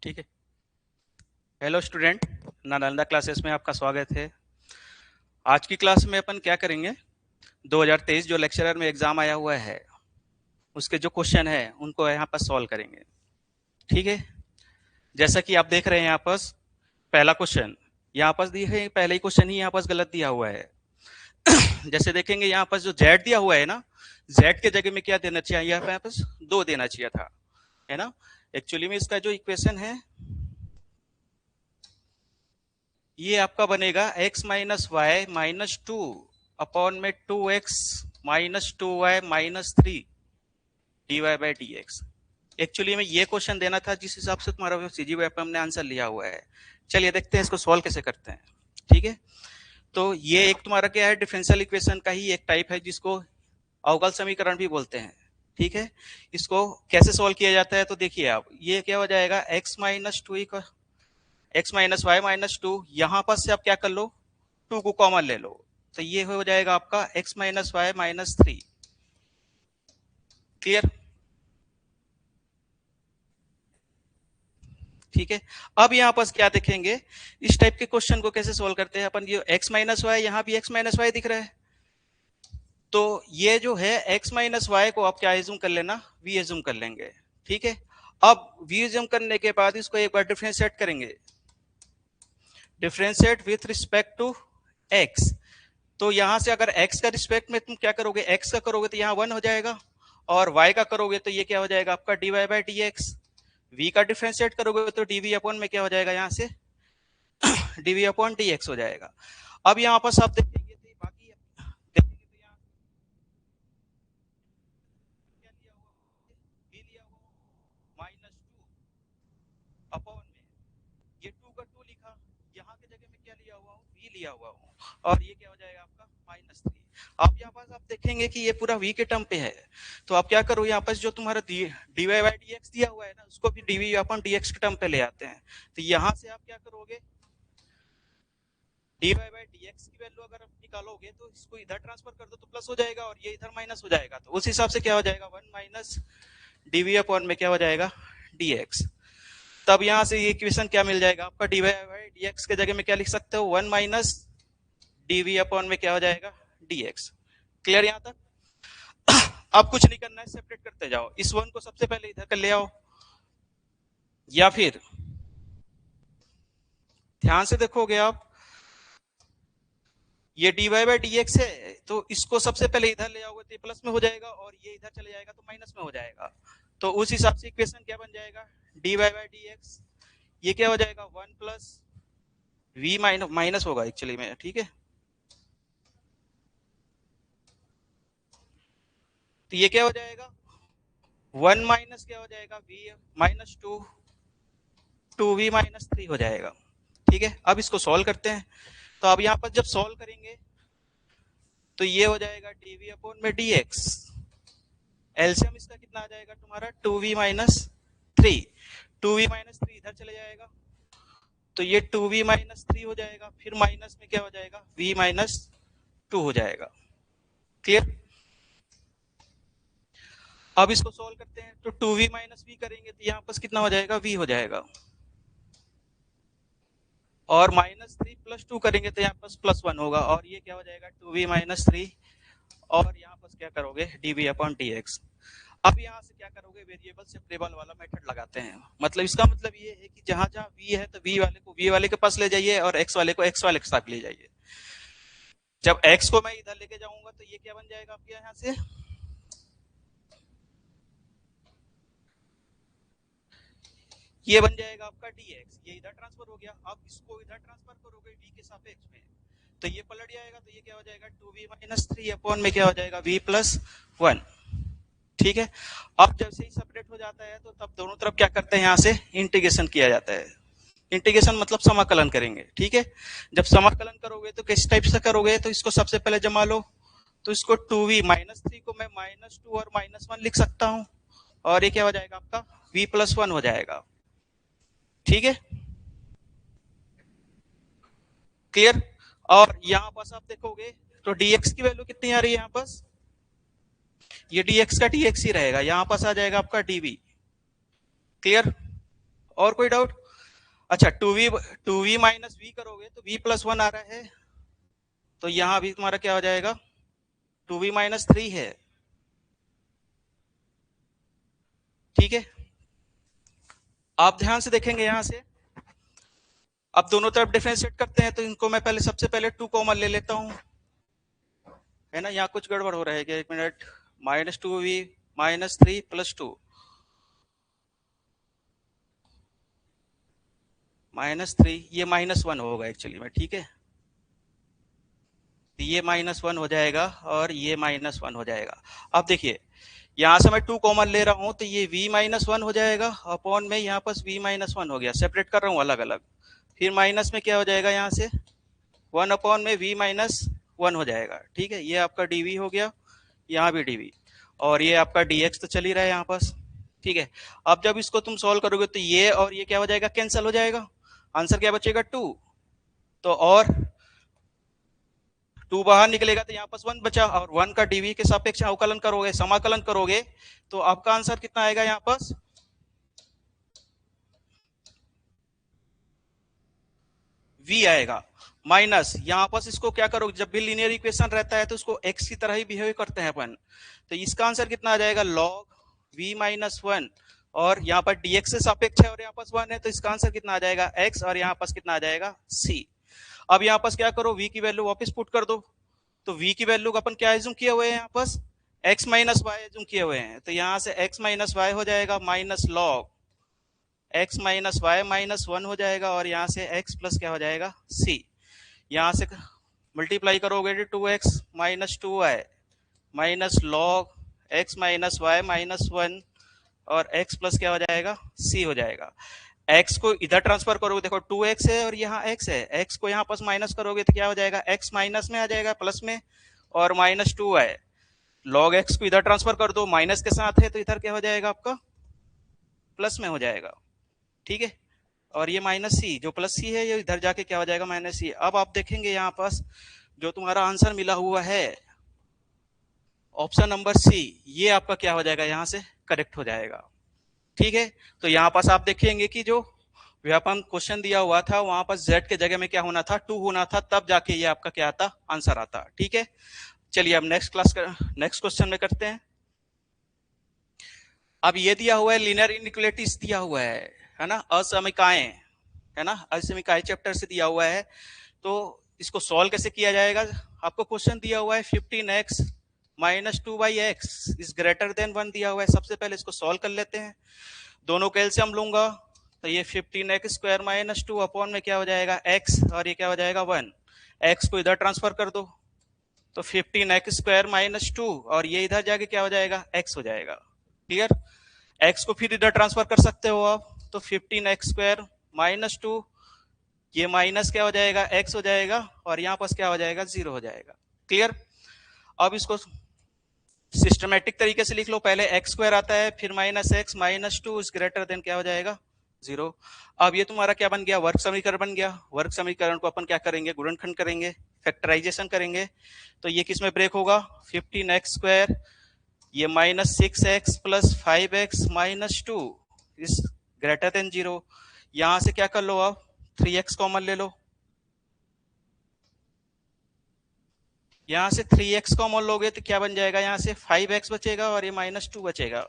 ठीक है। Hello student, Nalanda classes में आपका स्वागत है। आज की क्लास में अपन क्या करेंगे, 2023 जो लेक्चरर में एग्जाम आया हुआ है उसके जो क्वेश्चन है उनको यहाँ पर सॉल्व करेंगे। ठीक है। जैसा कि आप देख रहे हैं यहाँ पर पहला क्वेश्चन यहाँ पर दिया है, पहले ही क्वेश्चन ही यहाँ पर गलत दिया हुआ है। जैसे देखेंगे यहाँ पर जो जेड दिया हुआ है ना, जेड के जगह में क्या देना चाहिए, यहाँ पर 2 देना चाहिए था, है ना। एक्चुअली में इसका जो इक्वेशन है ये आपका बनेगा x minus y minus 2 upon में 2x minus 2y minus 3 dy by d x. Actually में ये क्वेश्चन देना था जिस हिसाब से तुम्हारा सीजीबीएफ पे हमने आंसर लिया हुआ है। चलिए देखते हैं इसको सॉल्व कैसे करते हैं। ठीक है। तो ये एक तुम्हारा क्या है, डिफरेंशियल इक्वेशन का ही एक टाइप है जिसको अवकल समीकरण भी बोलते हैं। ठीक है। इसको कैसे सॉल्व किया जाता है तो देखिए आप, ये क्या हो जाएगा x minus 2 x minus y minus 2, यहां पर से आप क्या कर लो, 2 को कॉमन ले लो, तो ये हो जाएगा आपका x minus y minus 3। Clear. ठीक है। अब यहां पर क्या देखेंगे, इस टाइप के क्वेश्चन को कैसे सोल्व करते हैं अपन। ये एक्स माइनस वाई, यहां भी एक्स माइनस वाई दिख रहा है, तो ये जो है एक्स माइनस वाई को आप क्या एज्यूम कर लेना, वी एज्यूम कर लेंगे। ठीक है। अब वी एज्यूम करने के बाद इसको एक बार डिफरेंशिएट करेंगे, differentiate with respect to x. तो यहां से अगर x का रिस्पेक्ट में तुम क्या करोगे, x का करोगे तो यहाँ 1 हो जाएगा, और y का करोगे तो ये क्या हो जाएगा आपका dy by d x. v का डिफरेंशिएट करोगे तो dv अपॉन में क्या हो जाएगा, यहाँ से dv अपॉन dx हो जाएगा। अब यहाँ पर सब देखेंगे तो बाकी देखेंगे तो यहाँ क्या लिया हुआ, v लिया हुआ माइनस 2 अपॉन में ये 2 का 2 लिखा, यहाँ के जगह में क्या लिया हुआ हूँ, v लिया हुआ हूँ, और ये क्या हो जाएगा आपका माइनस 3। अब यहाँ पास आप देखेंगे कि ये पूरा v के टर्म पे है, तो आप क्या करो, यहाँ पास जो तुम्हारा dy बाई डी एक्स दिया हुआ है ना, उसको भी dv अपन dx के टर्म पे ले आते हैं। तो यहाँ से आप क्या करोगे, dy बाई डी एक्स की वैल्यू अगर आप निकालोगे तो इसको इधर ट्रांसफर कर दो तो प्लस हो जाएगा, और ये इधर माइनस हो जाएगा, तो उस हिसाब से क्या हो जाएगा 1 माइनस dv अपॉन में क्या हो जाएगा dx। तब यहाँ से ये इक्वेशन क्या मिल जाएगा आपका, dy बाई डी एक्स के जगह में क्या लिख सकते हो, 1 माइनस dv अपॉन में क्या हो जाएगा dx। क्लियर यहाँ तक। अब कुछ नहीं करना है, सेपरेट करते जाओ, इस 1 को सबसे पहले इधर कर ले आओ, या फिर ध्यान से देखोगे आप, ये dy बाई डी एक्स है, तो इसको सबसे पहले इधर ले आओगे तो ये प्लस में हो जाएगा, और ये इधर चले जाएगा तो माइनस में हो जाएगा। तो उस हिसाब से इक्वेशन क्या बन जाएगा, dy बाई डी एक्स, ये क्या हो जाएगा 1 प्लस v माइनस होगा एक्चुअली में। ठीक है। तो ये क्या हो जाएगा 1 माइनस क्या हो जाएगा v माइनस 2v माइनस 3 हो जाएगा। ठीक है। अब इसको सॉल्व करते हैं, तो अब यहाँ पर जब सॉल्व करेंगे तो ये हो जाएगा dv अपॉन में dx, एलसीएम इसका कितना आ जाएगा तुम्हारा 2v माइनस 3, 2v माइनस 3 इधर चले जाएगा, तो ये 2v माइनस 3 हो जाएगा, फिर माइनस में क्या हो जाएगा v माइनस 2 हो जाएगा। क्लियर। अब इसको सॉल्व करते हैं, तो 2v माइनस v करेंगे तो यहाँ पर कितना हो जाएगा, v हो जाएगा, और माइनस 3 प्लस 2 करेंगे तो यहाँ पर प्लस 1 होगा, और ये क्या हो जाएगा 2v माइनस 3, और यहाँ पर क्या करोगे dv अपॉन dx। अब यहाँ से क्या करोगे, वेरिएबल सेपरेबल वाला मेथड लगाते हैं। मतलब इसका मतलब ये है कि जहां जहां v है तो v वाले को v वाले के पास ले जाइए, और x वाले को x वाले के साथ ले जाइए। जब x को मैं इधर लेके जाऊंगा तो ये क्या बन जाएगा आपके यहाँ से, ये बन जाएगा आपका dx, ये इधर ट्रांसफर हो गया। अब इसको इधर ट्रांसफर करोगे v के सापेक्ष में, तो ये पलट जाएगा, तो ये क्या हो जाएगा 2v माइनस 3 अपॉन में क्या हो जाएगा v प्लस 1। ठीक है। अब जब से ही सेपरेट हो जाता है तो तब दोनों तरफ क्या करते हैं, यहाँ से इंटीग्रेशन किया जाता है। इंटीग्रेशन मतलब समाकलन करेंगे। ठीक है। जब समाकलन करोगे तो किस टाइप से करोगे, तो इसको सबसे पहले जमा लो, तो इसको 2v माइनस 3 को मैं माइनस 2 और माइनस 1 लिख सकता हूं, और ये क्या हो जाएगा आपका v प्लस 1 हो जाएगा। ठीक है। क्लियर। और यहां पास आप देखोगे तो dx की वैल्यू कितनी आ रही है, यहाँ पास ये dx का dx ही रहेगा, यहां पास आ जाएगा आपका dv। क्लियर। और कोई डाउट? अच्छा, टू वी माइनस वी करोगे तो वी प्लस वन आ रहा है, तो यहां भी तुम्हारा क्या हो जाएगा, टू वी माइनस थ्री है। ठीक है, आप ध्यान से देखेंगे यहां से, अब दोनों तरफ डिफरेंशिएट करते हैं, तो इनको मैं पहले सबसे पहले टू कॉमन ले लेता हूं, है ना। यहाँ कुछ गड़बड़ हो रहा है क्या, एक minute, minus two v minus three plus two, minus three, ये माइनस वन होगा एक्चुअली में, ठीक है। तो ये माइनस वन हो जाएगा और ये माइनस वन हो जाएगा। अब देखिए, यहां से मैं टू कॉमन ले रहा हूं, तो ये v माइनस वन हो जाएगा अपॉन में यहाँ पास v माइनस वन हो गया, सेपरेट कर रहा हूँ अलग अलग। फिर माइनस में क्या हो जाएगा, यहाँ से वन अपॉन में v माइनस वन हो जाएगा, ठीक है। ये आपका dv हो गया, यहाँ भी dv, और ये आपका dx तो चल ही रहा है यहाँ पास, ठीक है। अब जब इसको तुम सॉल्व करोगे तो ये और ये क्या हो जाएगा, कैंसिल हो जाएगा, आंसर क्या बचेगा, टू। तो और टू बाहर निकलेगा तो यहाँ पास वन बचा, और वन का डीवी के सापेक्ष अवकलन करोगे, समाकलन करोगे, तो आपका आंसर कितना आएगा, यहाँ पास v आएगा, माइनस यहाँ पास इसको क्या करोगे, जब भी लीनियर इक्वेशन रहता है तो उसको x की तरह ही बिहेव करते हैं अपन, तो इसका आंसर कितना आ जाएगा, log v माइनस वन, और यहाँ पर dx से सापेक्ष है और यहाँ पास वन है, तो इसका आंसर कितना आ जाएगा, x, और यहाँ पास कितना आ जाएगा, c। अब यहाँ पास क्या करो, v की वैल्यू वापस पुट कर दो, तो v की वैल्यू अपन क्या एज्यूम किए हुए हैं, यहाँ पास x माइनस वाई एज्यूम किए हुए हैं, तो यहाँ से x माइनस वाई हो जाएगा minus log x minus y minus one हो जाएगा, और यहाँ से x प्लस क्या हो जाएगा, c। यहाँ से मल्टीप्लाई करोगे two x minus two y minus log x minus y minus one, और x प्लस क्या हो जाएगा, c हो जाएगा। x को इधर ट्रांसफर करोगे, देखो टू एक्स है और यहाँ x है, x को यहाँ पास माइनस करोगे तो क्या हो जाएगा, x माइनस में आ जाएगा प्लस में, और माइनस टू है, लॉग x को इधर ट्रांसफर कर दो, माइनस के साथ है तो इधर क्या हो जाएगा आपका, प्लस में हो जाएगा, ठीक है। और ये माइनस सी, जो प्लस सी है ये इधर जाके क्या हो जाएगा, माइनस सी। अब आप देखेंगे यहाँ पास जो तुम्हारा आंसर मिला हुआ है ऑप्शन नंबर सी, ये आपका क्या हो जाएगा, यहाँ से करेक्ट हो जाएगा, ठीक है। तो यहाँ पास आप देखेंगे कि जो व्यापन क्वेश्चन दिया हुआ था वहां पर z के जगह में क्या होना था, टू होना था, तब जाके ये आपका क्या आता, आंसर आता, ठीक है। चलिए अब नेक्स्ट क्वेश्चन में करते हैं। अब ये दिया हुआ है लीनियर इनइक्वालिटीज दिया हुआ है ना, असमिकाएं, है ना, असमिकाएं चैप्टर से दिया हुआ है, तो इसको सॉल्व कैसे किया जाएगा, आपको क्वेश्चन दिया हुआ है 15x minus two by x is greater then one दिया हुआ है। सबसे पहले इसको सॉल्व कर लेते हैं, दोनों का एलसीएम लूंगा, तो ये 15x square minus two upon में क्या हो जाएगा, x, और ये क्या हो जाएगा, वन। x को इधर ट्रांसफर कर दो, तो 15x स्क्वायर माइनस टू, और ये इधर जाके क्या हो जाएगा, x हो जाएगा, क्लियर। x को फिर इधर ट्रांसफर कर सकते हो आप, तो 15x स्क्वायर माइनस टू, ये माइनस क्या हो जाएगा, x हो जाएगा, और यहाँ पास क्या हो जाएगा, जीरो हो जाएगा, क्लियर। अब इसको सिस्टमेटिक तरीके से लिख लो, पहले एक्स स्क्वायर आता है, फिर minus x minus two is greater then क्या हो जाएगा, जीरो। अब ये तुम्हारा क्या बन गया, वर्ग समीकरण बन गया। वर्ग समीकरण को अपन क्या करेंगे, गुणनखंड करेंगे, फैक्टराइजेशन करेंगे, तो ये किस में ब्रेक होगा, 15x स्क्वायर, ये minus six x plus five x minus two is greater than zero. यहां से क्या कर लो आप, 3x कॉमन ले लो, यहां से 3x कॉमन लोगे तो क्या बन जाएगा, यहां से 5x बचेगा और ये माइनस टू बचेगा।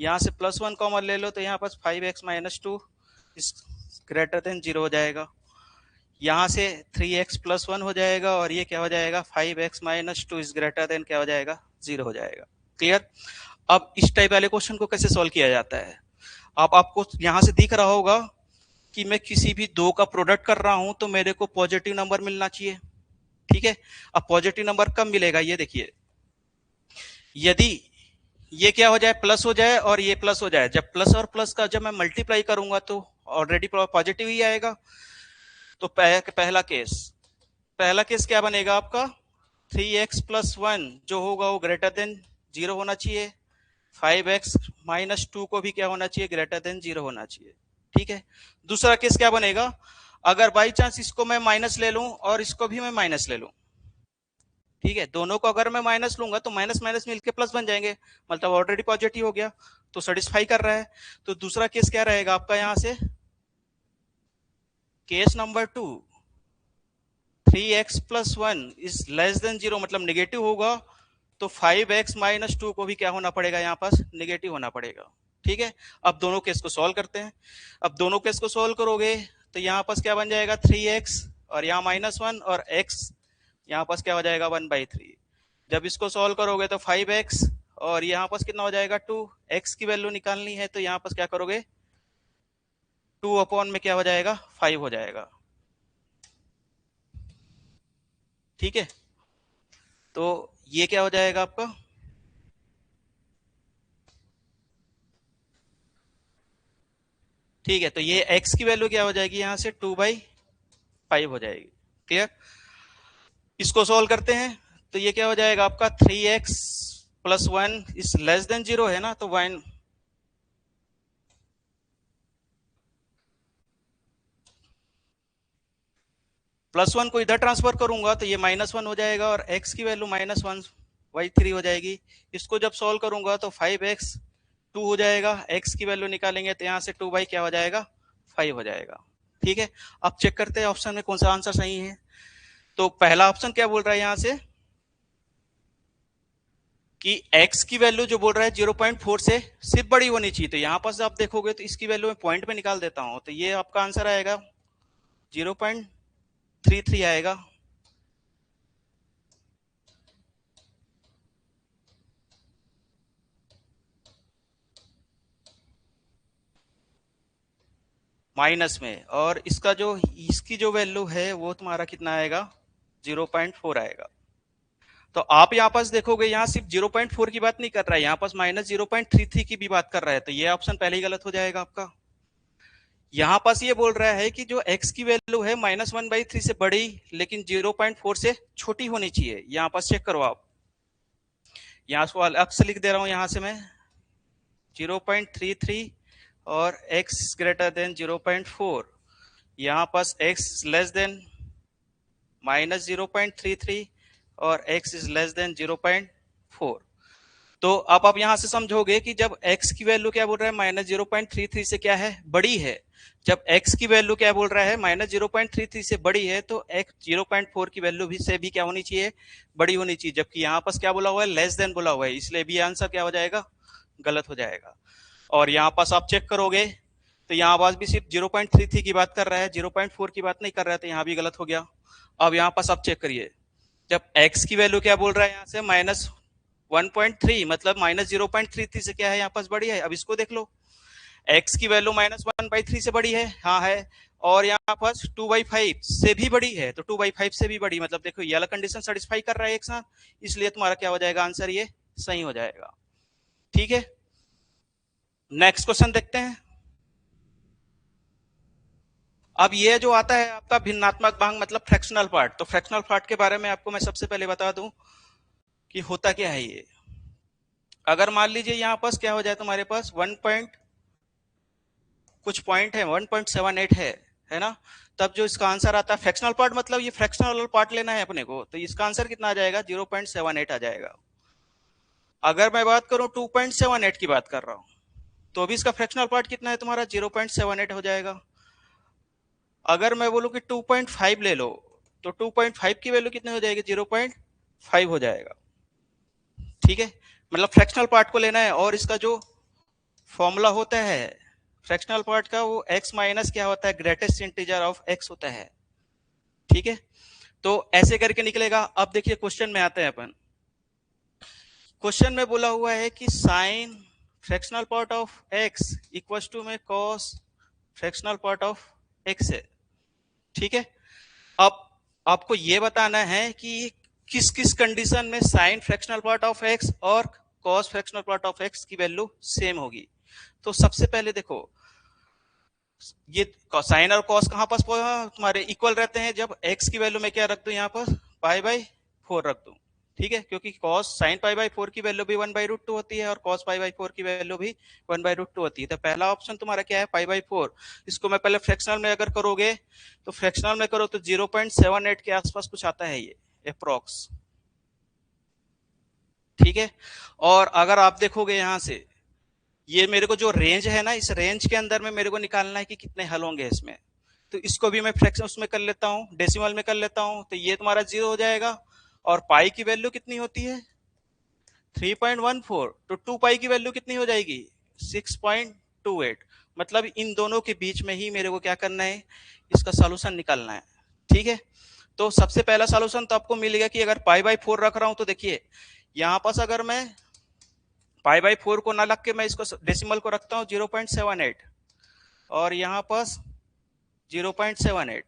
यहां से प्लस वन कॉमन ले लो, तो यहाँ पास 5x minus two is greater than zero हो जाएगा। यहां से 3x प्लस वन हो जाएगा, और ये क्या हो जाएगा, 5x minus two is greater then क्या हो जाएगा, जीरो हो जाएगा, क्लियर। अब इस टाइप वाले क्वेश्चन को कैसे सॉल्व किया जाता है, आपको यहां से दिख रहा होगा कि मैं किसी भी दो का प्रोडक्ट कर रहा हूं तो मेरे को पॉजिटिव नंबर मिलना चाहिए, ठीक है। अब पॉजिटिव नंबर कब मिलेगा, ये देखिए, यदि ये क्या हो जाए, प्लस हो जाए और ये प्लस हो जाए, जब प्लस और प्लस का जब मैं मल्टीप्लाई करूंगा तो ऑलरेडी पॉजिटिव ही आएगा। तो पहला केस क्या बनेगा आपका, 3x प्लस वन जो होगा वो ग्रेटर देन जीरो होना चाहिए, 5x माइनस टू को भी क्या होना चाहिए, ग्रेटर देन जीरो होना चाहिए, ठीक है। दूसरा केस क्या बनेगा, अगर बाई चांस इसको मैं माइनस ले लूं और इसको भी मैं माइनस ले लूं, ठीक है, दोनों को अगर मैं माइनस लूंगा तो माइनस माइनस मिलके प्लस बन जाएंगे, मतलब ऑलरेडी पॉजिटिव हो गया, तो सेटिस्फाई कर रहा है। तो दूसरा केस क्या रहेगा आपका, यहां से case number 2, 3x plus 1 is less then 0 मतलब नेगेटिव होगा, तो 5x माइनस 2 को भी क्या होना पड़ेगा, यहाँ पास नेगेटिव होना पड़ेगा। ठीक है, अब दोनों केस को सॉल्व करते हैं। अब दोनों केस को सॉल्व करोगे तो यहाँ पास क्या बन जाएगा, 3x और यहाँ -1 और x यहाँ पास क्या हो जाएगा 1/3। जब इसको सॉल्व करोगे तो 5x और यहाँ पास कितना हो जाएगा 2, x की वैल्यू निकालनी है तो यहाँ पास क्या करोगे 2 अपॉन में क्या हो जाएगा 5 हो जाएगा। ठीक है, तो ये क्या हो जाएगा आपका, ठीक है, तो ये x की वैल्यू क्या हो जाएगी यहाँ से 2/5 हो जाएगी। क्लियर, इसको सॉल्व करते हैं तो ये क्या हो जाएगा आपका 3x plus 1 is less then 0 है ना, तो 1 प्लस 1 को इधर ट्रांसफर करूंगा तो ये -1 हो जाएगा और x की वैल्यू -1/3 हो जाएगी। इसको जब सॉल्व करूंगा तो 5x 2 हो जाएगा, x की वैल्यू निकालेंगे तो यहाँ से 2 बाई क्या हो जाएगा 5 हो जाएगा। ठीक है, अब चेक करते हैं ऑप्शन में कौन सा आंसर सही है। तो पहला ऑप्शन क्या बोल रहा है यहाँ से कि x की वैल्यू जो बोल रहा है 0.4 से सिर्फ बड़ी होनी चाहिए, तो यहाँ पर आप देखोगे तो इसकी वैल्यू मैं पॉइंट में निकाल देता हूं, तो ये आपका आंसर आएगा 0.33 आएगा। माइनस में, और इसका जो इसकी जो वैल्यू है वो तुम्हारा कितना आएगा 0.4 आएगा। तो आप यहाँ पास देखोगे यहाँ सिर्फ 0.4 की बात नहीं कर रहा है, यहाँ पास -0.33 की भी बात कर रहा है, तो ये ऑप्शन पहले ही गलत हो जाएगा आपका। यहाँ पास ये बोल रहा है कि जो x की वैल्यू है -1/3 से बड़ी लेकिन 0.4 से छोटी होनी चाहिए। यहाँ पास चेक करो आप, यहाँ को अलग से लिख दे रहा हूं यहाँ से मैं 0.33 और x ग्रेटर देन 0.4, यहाँ पास x लेस देन -0.33 और x इज लेस देन 0.4। तो अब आप यहां से समझोगे कि जब x की वैल्यू क्या बोल रहा है -0.33 से क्या है बड़ी है, जब x की वैल्यू क्या बोल रहा है -0.33 से बड़ी है तो x 0.4 की वैल्यू भी से भी क्या होनी चाहिए बड़ी होनी चाहिए, जबकि यहाँ पास क्या बोला हुआ है लेस देन बोला हुआ है, इसलिए भी आंसर क्या हो जाएगा गलत हो जाएगा। और यहाँ पास आप चेक करोगे तो यहाँ पास भी सिर्फ 0.33 की बात कर रहा है, 0.4 की बात नहीं कर रहा है, तो यहाँ भी गलत हो गया। अब यहाँ पास आप चेक करिए, जब x की वैल्यू क्या बोल रहा है यहाँ से -1.3 मतलब -0.33 से क्या है यहाँ पास बड़ी है। अब इसको देख लो, x की वैल्यू -1/3 से बड़ी है, हाँ है, और यहाँ पास 2/5 से भी बड़ी है, तो 2/5 से भी बड़ी मतलब देखो ये वाला कंडीशन सेटिस्फाई कर रहा है एक साथ, इसलिए तुम्हारा क्या हो जाएगा आंसर ये सही हो जाएगा। ठीक है, नेक्स्ट क्वेश्चन देखते हैं। अब ये जो आता है आपका भिन्नात्मक भाग मतलब फ्रैक्शनल पार्ट, तो फ्रैक्शनल पार्ट के बारे में आपको मैं सबसे पहले बता दूं कि होता क्या है ये। अगर मान लीजिए यहाँ पास क्या हो जाए तुम्हारे पास 1 पॉइंट कुछ पॉइंट है 1.78 है ना, तब जो इसका आंसर आता है फ्रैक्शनल पार्ट मतलब ये फ्रैक्शनल पार्ट लेना है अपने को, तो इसका आंसर कितना आ जाएगा 0.78 आ जाएगा। अगर मैं बात करूं 2.78 की बात कर रहा हूं तो अभी इसका फ्रैक्शनल पार्ट कितना है तुम्हारा 0.78 हो जाएगा। अगर मैं बोलूं कि 2.5 ले लो तो 2.5 की वैल्यू कितनी हो जाएगी 0.5 हो जाएगा। ठीक है, मतलब फ्रैक्शनल पार्ट को लेना है, और इसका जो फॉर्मूला होता है फ्रैक्शनल पार्ट का वो x माइनस क्या होता है ग्रेटेस्ट इंटीजर ऑफ x होता है। ठीक है, तो ऐसे करके निकलेगा। अब देखिए क्वेश्चन में आते हैं अपन, क्वेश्चन में बोला हुआ है कि sine fractional part of x equal to में cos fractional part of x है। ठीक है, अब आपको ये बताना है कि किस किस कंडीशन में sine fractional part of x और cos fractional part of x की वैल्यू सेम होगी। तो सबसे पहले देखो ये साइन और कॉस कहां पास तुम्हारे इक्वल रहते हैं, जब x की वैल्यू में क्या रख दूं यहाँ पर π/4 रख दूं। ठीक है, क्योंकि cos sin π/4 की वैल्यू भी 1/√2 होती है और cos π/4 की वैल्यू भी 1/√2 होती है। तो पहला ऑप्शन तुम्हारा क्या है π/4, इसको मैं पहले फ्रैक्शनल में अगर करोगे तो फ्रैक्शनल में करो तो 0.78 के आसपास कुछ आता है ये अप्रोक्स। ठीक है, और अगर आप देखोगे यहां से ये मेरे को जो रेंज है ना, इस रेंज के अंदर में मेरे को निकालना है कि कितने हल होंगे इसमें, तो इसको भी मैं फ्रैक्शन उसमें कर लेता हूँ, डेसिमल में कर लेता हूँ, तो ये तुम्हारा 0 हो जाएगा। और पाई की वैल्यू कितनी होती है 3.14, तो 2 पाई की वैल्यू कितनी हो जाएगी 6.28। मतलब इन दोनों के बीच में ही मेरे को क्या करना है, इसका सॉल्यूशन निकालना है। ठीक है, तो सबसे पहला सॉल्यूशन तो आपको मिलेगा कि अगर पाई बाई 4 रख रहा हूं तो देखिए यहां पास अगर मैं पाई बाई 4 को ना रख के मैं इसको डेसिमल को रखता हूं 0.78 और यहां पास 0.78।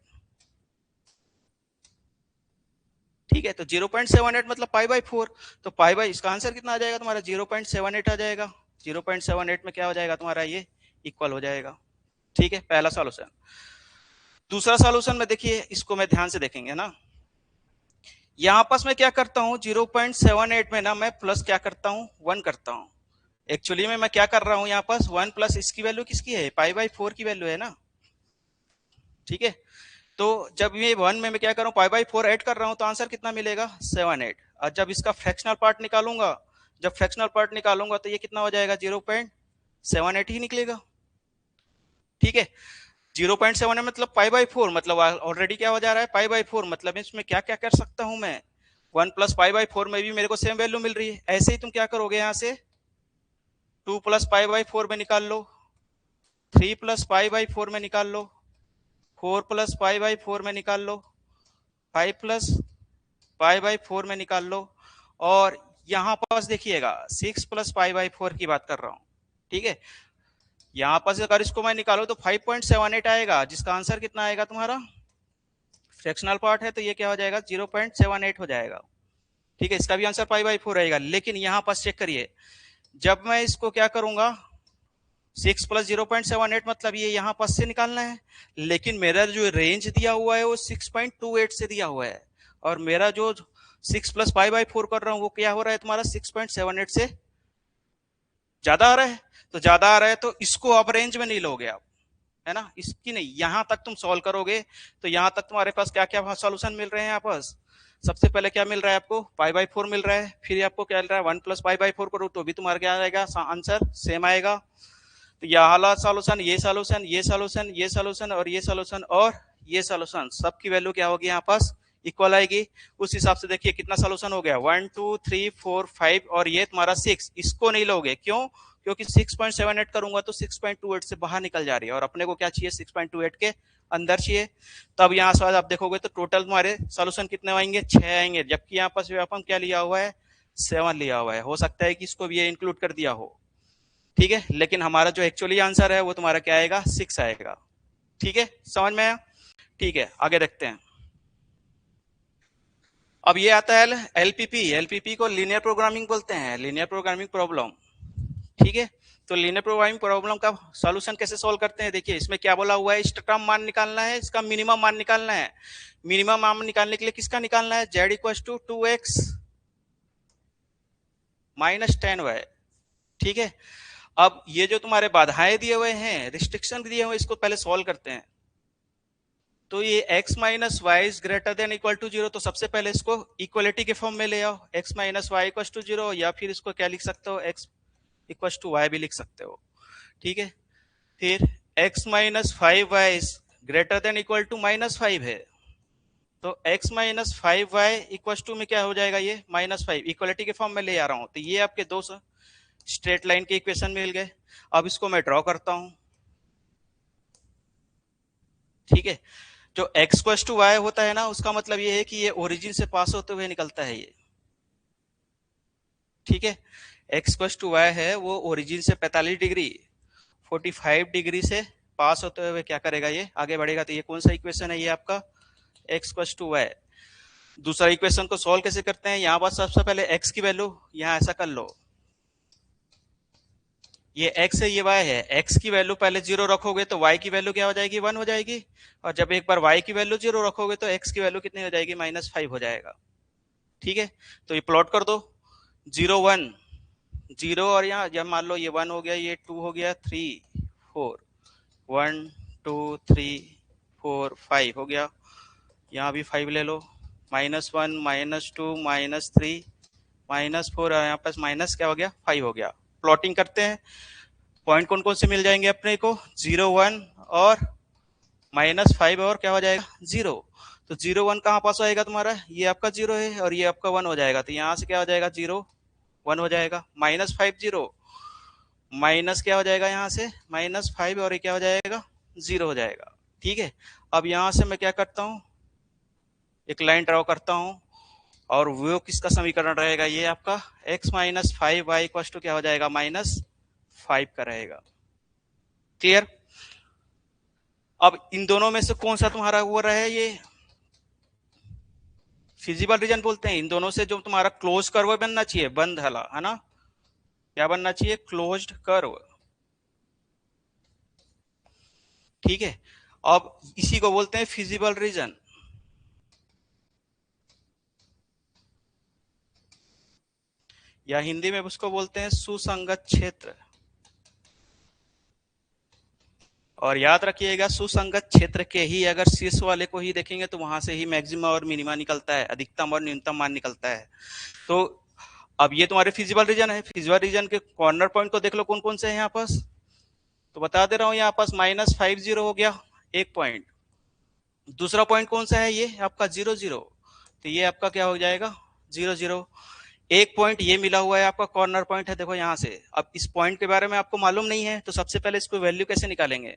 ठीक है, तो 0.78 मतलब पाई बाई 4, तो पाई बाई इसका आंसर कितना आ जाएगा तुम्हारा 0.78 आ जाएगा। 0.78 में क्या हो जाएगा तुम्हारा ये इक्वल हो जाएगा। ठीक है, पहला सॉल्यूशन। दूसरा सॉल्यूशन में देखिए, इसको मैं ध्यान से देखेंगे ना, यहां पास मैं क्या करता हूं 0.78 में ना मैं प्लस क्या करता हूं 1 करता हूं। एक्चुअली में मैं क्या कर रहा हूं यहाँ पास 1 प्लस इसकी वैल्यू किसकी है पाई बाई 4 की वैल्यू है ना। ठीक है, तो जब ये 1 में मैं क्या कर रहा हूँ पाई बाई 4 ऐड कर रहा हूं तो आंसर कितना मिलेगा 7/8। और जब इसका फ्रैक्शनल पार्ट निकालूंगा, जब फ्रैक्शनल पार्ट निकालूंगा तो ये कितना हो जाएगा 0.78 ही निकलेगा। ठीक है, 0.7 मतलब पाई बाई 4 मतलब ऑलरेडी क्या हो जा रहा है पाई बाई 4, मतलब इसमें क्या क्या कर सकता हूं मैं 1 प्लस पाई बाई 4 में भी मेरे को सेम वैल्यू मिल रही है। ऐसे ही तुम क्या करोगे यहां से 2 प्लस पाई बाई 4 में निकाल लो, 3 प्लस पाई बाई 4 में निकाल लो, 4 प्लस पाई बाई 4 में निकाल लो, 5 प्लस पाई बाई 4 में निकाल लो, और यहां पास देखिएगा 6 प्लस पाई बाई 4 की बात कर रहा हूं। ठीक है, यहां पास अगर इसको मैं निकालो तो 5.78 आएगा, जिसका आंसर कितना आएगा तुम्हारा फ्रैक्शनल पार्ट है तो ये क्या हो जाएगा 0.78 हो जाएगा। ठीक है, इसका भी आंसर पाई बाई 4 रहेगा। लेकिन यहां पास चेक करिए, जब मैं इसको क्या करूंगा 6 प्लस 0.78 मतलब ये यहां पास से निकालना है, लेकिन मेरा जो रेंज दिया हुआ है वो 6.28 से दिया हुआ है, और मेरा जो 6 प्लस पाई बाई 4 कर रहा हूं वो क्या हो रहा है तुम्हारा 6.78 से ज्यादा आ रहा है। तो ज्यादा आ रहा है तो इसको आप रेंज में नहीं लोगे आप, है ना, इसकी नहीं, यहां तक तुम सॉल्व करोगे तो यहां तक तुम्हारे पास क्या क्या सॉल्यूशन मिल रहे हैं यहाँ पास। सबसे पहले क्या मिल रहा है आपको पाई बाई 4 मिल रहा है, फिर आपको क्या मिल रहा है 1 प्लस पाई बाई 4 करो तो भी तुम्हारा क्या आएगा आंसर सेम आएगा। तो यह वाला सॉल्यूशन, ये सॉल्यूशन, ये सॉल्यूशन, ये सॉल्यूशन और ये सॉल्यूशन और ये सॉल्यूशन, सबकी वैल्यू क्या होगी यहाँ पास इक्वल आएगी। उस हिसाब से देखिए कितना सॉल्यूशन हो गया 1 2 3 4 5 और ये तुम्हारा 6, इसको नहीं लोगे क्यों, क्योंकि 6.78 करूंगा तो 6.28 से बाहर निकल जा रही है और अपने को क्या चाहिए 6.28 के अंदर चाहिए। तब यहाँ से आप देखोगे तो टोटल तुम्हारे सॉल्यूशन कितने आएंगे 6 आएंगे, जबकि यहाँ पास व्यापम क्या लिया हुआ है 7 लिया हुआ है। हो सकता है कि इसको भी ये इंक्लूड कर दिया हो। ठीक है, लेकिन हमारा जो एक्चुअली आंसर है वो तुम्हारा क्या आएगा 6 आएगा। ठीक है, समझ में आया। ठीक है, आगे देखते हैं। अब ये आता है एलपीपी। एलपीपी को लीनियर प्रोग्रामिंग बोलते हैं, लीनियर प्रोग्रामिंग प्रॉब्लम। ठीक है, तो लीनियर प्रोग्रामिंग प्रॉब्लम का सॉल्यूशन कैसे सॉल्व करते हैं, देखिए इसमें क्या बोला हुआ है इष्टतम मान निकालना है, इसका मिनिमम मान निकालना है। मिनिमम मान निकालने के लिए किसका निकालना है z equal to 2x minus 10y। ठीक है, अब ये जो तुम्हारे बाधाएं दिए हुए हैं रिस्ट्रिक्शन दिए हुए इसको पहले सॉल्व करते हैं। तो ये x minus y is greater than equal to 0, तो सबसे पहले इसको इक्वलिटी के फॉर्म में ले आओ, x minus y equal to 0, या फिर इसको क्या लिख सकते हो x इक्वल टू वाई भी लिख सकते हो। ठीक है, फिर x minus 5y greater than equal to -5 है, तो x minus 5y equal to में क्या हो जाएगा ये -5, इक्वलिटी के फॉर्म में ले आ रहा हूं। तो ये आपके दो स्ट्रेट लाइन के इक्वेशन मिल गए। अब इसको मैं ड्रॉ करता हूं। ठीक है, जो x इक्वल टू वाई होता है ना उसका मतलब ये है कि ये ओरिजिन से पास होते हुए निकलता है ये। ठीक है, x इक्वल टू वाई है वो ओरिजिन से 45 डिग्री 45 डिग्री से पास होते हुए क्या करेगा ये आगे बढ़ेगा। तो ये कौन सा इक्वेशन है ये आपका x इक्वल टू वाई। दूसरा इक्वेशन को सॉल्व कैसे करते हैं, यहाँ पर सबसे पहले x की वैल्यू यहाँ ऐसा कर लो, ये x है ये y है, x की वैल्यू पहले 0 रखोगे तो y की वैल्यू क्या हो जाएगी 1 हो जाएगी, और जब एक बार y की वैल्यू 0 रखोगे तो x की वैल्यू कितनी हो जाएगी -5 हो जाएगा। ठीक है, तो ये प्लॉट कर दो 0 1 0, और यहाँ जब मान लो ये 1 हो गया, ये 2 हो गया, 3 4 1 2 3 4 5 हो गया, यहाँ भी 5 ले लो, -1 -2 -3 -4, यहाँ पास माइनस क्या हो गया 5 हो गया। प्लॉटिंग करते हैं, पॉइंट कौन कौन से मिल जाएंगे अपने को 0 1 और -5 और क्या हो जाएगा 0। तो 0 1 कहाँ पास आएगा तुम्हारा, ये आपका 0 है और ये आपका 1 हो जाएगा, तो यहाँ से क्या हो जाएगा 0 1 हो जाएगा। -5 0 माइनस क्या हो जाएगा यहाँ से -5 और ये क्या हो जाएगा 0 हो जाएगा। ठीक है, अब यहाँ से मैं क्या करता हूँ, एक लाइन ड्रॉ करता हूँ और वो किसका समीकरण रहेगा, ये आपका x - 5y इक्वल टू क्या हो जाएगा -5 का रहेगा। क्लियर। अब इन दोनों में से कौन सा तुम्हारा वो रहा है, ये फिजिबल रीजन बोलते हैं। इन दोनों से जो तुम्हारा क्लोज कर्व बनना चाहिए, बंद हला है ना, क्या बनना चाहिए क्लोज्ड कर्व। ठीक है, अब इसी को बोलते हैं फिजिबल रीजन, या हिंदी में उसको बोलते हैं सुसंगत क्षेत्र। और याद रखिएगा सुसंगत क्षेत्र के ही अगर शीर्ष वाले को ही देखेंगे तो वहां से ही मैक्सिमम और मिनिमा निकलता है, अधिकतम और न्यूनतम मान निकलता है। तो अब ये तुम्हारे फिजिबल रीजन है, फिजिबल रीजन के कॉर्नर पॉइंट को देख लो कौन कौन से हैं यहाँ पास, तो बता दे रहा हूँ यहाँ पास -5 0 हो गया एक पॉइंट, दूसरा पॉइंट कौन सा है ये आपका 0 0, तो ये आपका क्या हो जाएगा 0 0। एक पॉइंट ये मिला हुआ है आपका कॉर्नर पॉइंट है, देखो यहाँ से। अब इस पॉइंट के बारे में आपको मालूम नहीं है तो सबसे पहले इसको वैल्यू कैसे निकालेंगे,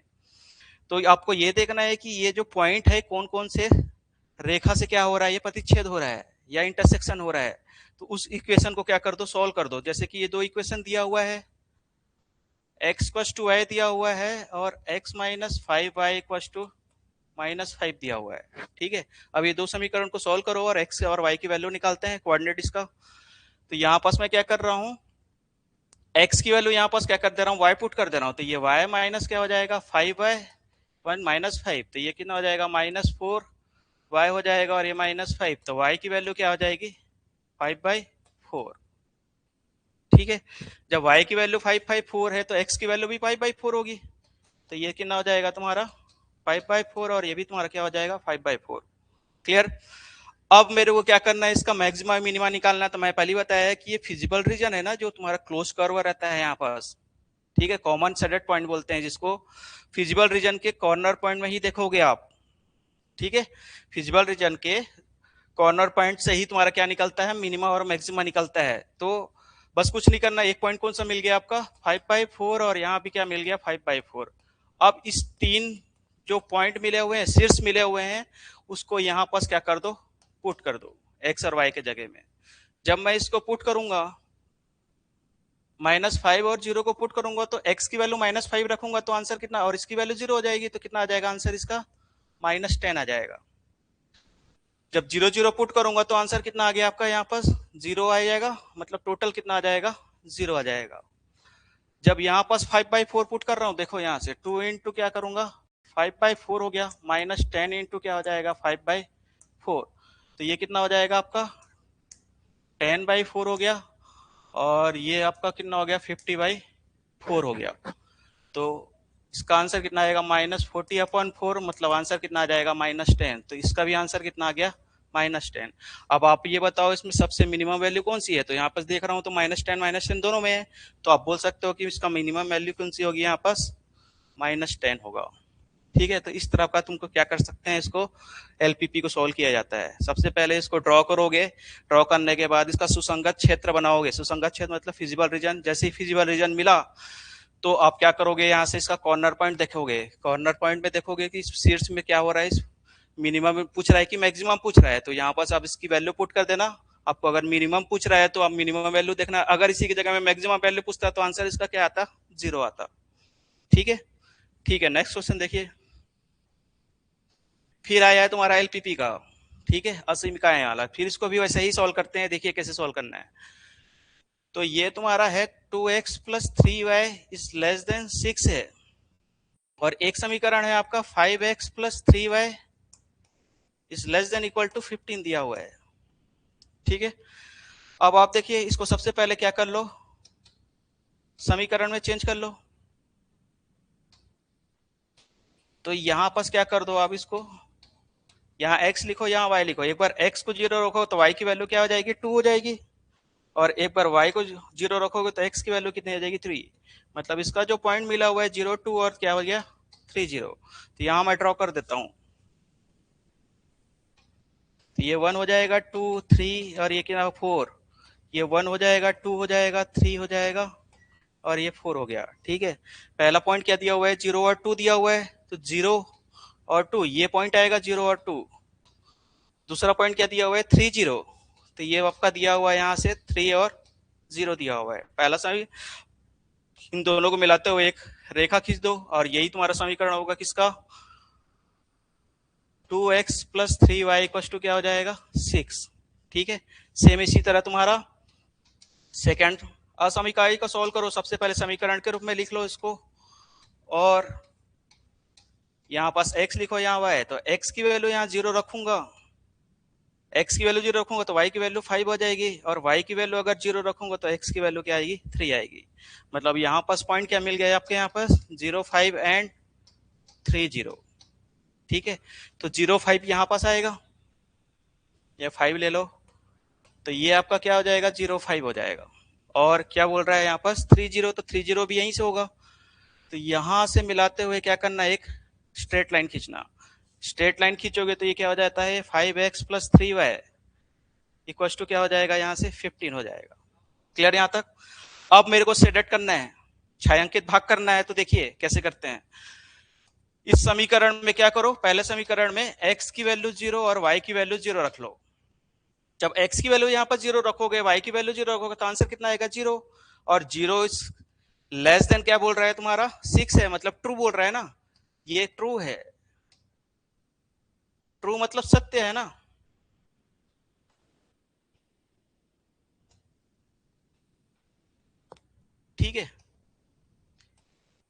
तो आपको ये देखना है कि ये जो पॉइंट है कौन कौन से रेखा से क्या हो रहा है, ये प्रतिच्छेद हो रहा है या इंटरसेक्शन हो रहा है। तो उस इक्वेशन को क्या कर दो, सॉल्व कर दो। जैसे कि ये दो इक्वेशन दिया हुआ है, x = y दिया हुआ है और x - 5y = -5 दिया हुआ है। ठीक है, अब ये दो समीकरण को सॉल्व करो और x और y की वैल्यू निकालते हैं, कोऑर्डिनेट इसका। तो यहाँ पास मैं क्या कर रहा हूँ, x की वैल्यू यहाँ पास क्या कर दे रहा हूँ, y पुट कर दे रहा हूँ, तो ये y माइनस क्या हो जाएगा 5/1 -5, तो ये कितना हो जाएगा -4y हो जाएगा और ये -5, तो y की वैल्यू क्या हो जाएगी 5/4। ठीक है, जब y की वैल्यू 5/4 है तो x की वैल्यू भी 5/4 होगी, तो ये कितना हो जाएगा तुम्हारा 5/4 और ये भी तुम्हारा क्या हो जाएगा 5/4। क्लियर। अब मेरे को क्या करना है, इसका मैक्सिमा मिनिमा निकालना है। तो मैं पहले बताया कि ये फिजिबल रीजन है ना, जो तुम्हारा क्लोज कर्व रहता है यहाँ पास। ठीक है, कॉमन शेडेड पॉइंट बोलते हैं जिसको, फिजिबल रीजन के कॉर्नर पॉइंट में ही देखोगे आप। ठीक है, फिजिबल रीजन के कॉर्नर पॉइंट से ही तुम्हारा क्या निकलता है, मिनिमा और मैक्सिमा निकलता है। तो बस कुछ नहीं करना, एक पॉइंट कौन सा मिल गया आपका 5/4 और यहाँ भी क्या मिल गया 5/4। अब इस तीन जो पॉइंट मिले हुए हैं, शीर्ष मिले हुए हैं, उसको यहाँ पास क्या कर दो, पुट कर दो x और y के जगह में। जब मैं इसको पुट करूंगा -5 और 0 को पुट करूंगा तो x की वैल्यू -5 रखूंगा तो आंसर कितना, और इसकी वैल्यू 0 हो जाएगी, तो कितना आ जाएगा आंसर इसका -10 आ जाएगा। जब 0 0 पुट करूंगा तो आंसर कितना आ गया आपका यहाँ पास 0 आ जाएगा, मतलब टोटल कितना आ जाएगा 0 आ जाएगा। जब यहाँ पास 5/4 पुट कर रहा हूँ, देखो यहाँ से 2 इंटू क्या करूंगा 5/4 हो गया, -10 इंटू क्या हो जाएगा 5/4, तो ये कितना हो जाएगा आपका 10/4 हो गया, और ये आपका कितना हो गया 50/4 हो गया। तो इसका आंसर कितना आएगा -40/4, मतलब आंसर कितना आ जाएगा -10। तो इसका भी आंसर कितना आ गया -10। अब आप ये बताओ इसमें सबसे मिनिमम वैल्यू कौन सी है, तो यहाँ पर देख रहा हूँ तो -10 -10 दोनों में है, तो आप बोल सकते हो कि इसका मिनिमम वैल्यू कौन सी होगी, यहाँ पास -10 होगा। ठीक है, तो इस तरह का तुमको क्या कर सकते हैं, इसको एलपीपी को सॉल्व किया जाता है। सबसे पहले इसको ड्रॉ करोगे, ड्रॉ करने के बाद इसका सुसंगत क्षेत्र बनाओगे। सुसंगत क्षेत्र मतलब फिजिबल रीजन। जैसे ही फिजिबल रीजन मिला तो आप क्या करोगे, यहाँ से इसका कॉर्नर पॉइंट देखोगे, कॉर्नर पॉइंट में देखोगे कि शीर्ष में क्या हो रहा है, मिनिमम पूछ रहा है कि मैक्सिमम पूछ रहा है, तो यहाँ पास आप इसकी वैल्यू पुट कर देना। आपको अगर मिनिमम पूछ रहा है तो आप मिनिमम वैल्यू देखना, अगर इसी की जगह में मैक्सिमम वैल्यू पूछता तो आंसर इसका क्या आता 0 आता। ठीक है, ठीक है, नेक्स्ट क्वेश्चन देखिए। फिर आया है तुम्हारा एलपीपी का। ठीक है, 80 का है वाला, फिर इसको भी वैसे ही सॉल्व करते हैं, देखिए कैसे सॉल्व करना है। तो ये तुम्हारा है 2x + 3y > 6 है, और एक समीकरण है आपका 5x + 3y > 15 दिया हुआ है। ठीक है, अब आप देखिए इसको सबसे पहले क्या कर लो, समीकरण में चेंज कर लो। तो यहां पास क्या कर दो आप, इसको यहाँ x लिखो, यहाँ y लिखो। एक बार x को 0 रखो तो y की वैल्यू क्या हो जाएगी 2 हो जाएगी, और एक बार y को 0 रखोगे तो x की वैल्यू कितनी हो जाएगी 3। मतलब इसका जो पॉइंट मिला हुआ है 0 2 और क्या हो गया 30। तो यहाँ मैं ड्रॉ कर देता हूँ, तो ये 1 हो जाएगा, 2 3 और ये क्या 4, ये 1 हो जाएगा, 2 हो जाएगा, 3 हो जाएगा और ये 4 हो गया। ठीक है, पहला पॉइंट क्या दिया हुआ है, 0 और 2 दिया हुआ है, तो 0 और 2 ये पॉइंट आएगा, 0 और 2। दूसरा पॉइंट क्या दिया हुआ है, 3 0, तो ये आपका दिया हुआ है यहाँ से 3 और 0 दिया हुआ है। पहला सभी इन दोनों को मिलाते हुए एक रेखा खींच दो और यही तुम्हारा समीकरण होगा किसका, 2x plus 3y equal to क्या हो जाएगा, 6। ठीक है, सेम इसी तरह तुम्हारा सेकंड असमीकाई को सॉल्व करो। सबसे पहले समीकरण के रूप में लिख लो इसको और यहाँ पास x लिखो, यहाँ y है, तो x की वैल्यू यहाँ 0 रखूंगा, x की वैल्यू 0 रखूंगा तो y की वैल्यू 5 हो जाएगी, और y की वैल्यू अगर 0 रखूंगा तो x की वैल्यू क्या आएगी, 3 आएगी। मतलब यहाँ पास पॉइंट क्या मिल गया आपके, यहाँ पास 0 5 एंड 3 0। ठीक है, तो 0 5 यहाँ पास आएगा, ये 5 ले लो, तो ये आपका क्या हो जाएगा, 0 5 हो जाएगा। और क्या बोल रहा है यहाँ पास 3 0, तो 3 0 भी यहीं से होगा। तो यहां से मिलाते हुए क्या करना, एक स्ट्रेट लाइन खींचना। स्ट्रेट लाइन खींचोगे तो ये क्या हो जाता है, 5x plus 3y equal to क्या हो जाएगा, यहाँ से 15 हो जाएगा। क्लियर यहाँ तक। अब मेरे को सेट करना है, छायांकित भाग करना है, तो देखिए कैसे करते हैं। इस समीकरण में क्या करो, पहले समीकरण में x की वैल्यू 0 और y की वैल्यू 0 रख लो। जब x की वैल्यू यहाँ पर 0 रखोगे, y की वैल्यू 0 रखोगे, तो आंसर कितना आएगा, 0। और 0 इज लेस देन क्या बोल रहा है तुम्हारा, 6 है, मतलब ट्रू बोल रहा है ना, ये ट्रू है। ट्रू मतलब सत्य है ना। ठीक है,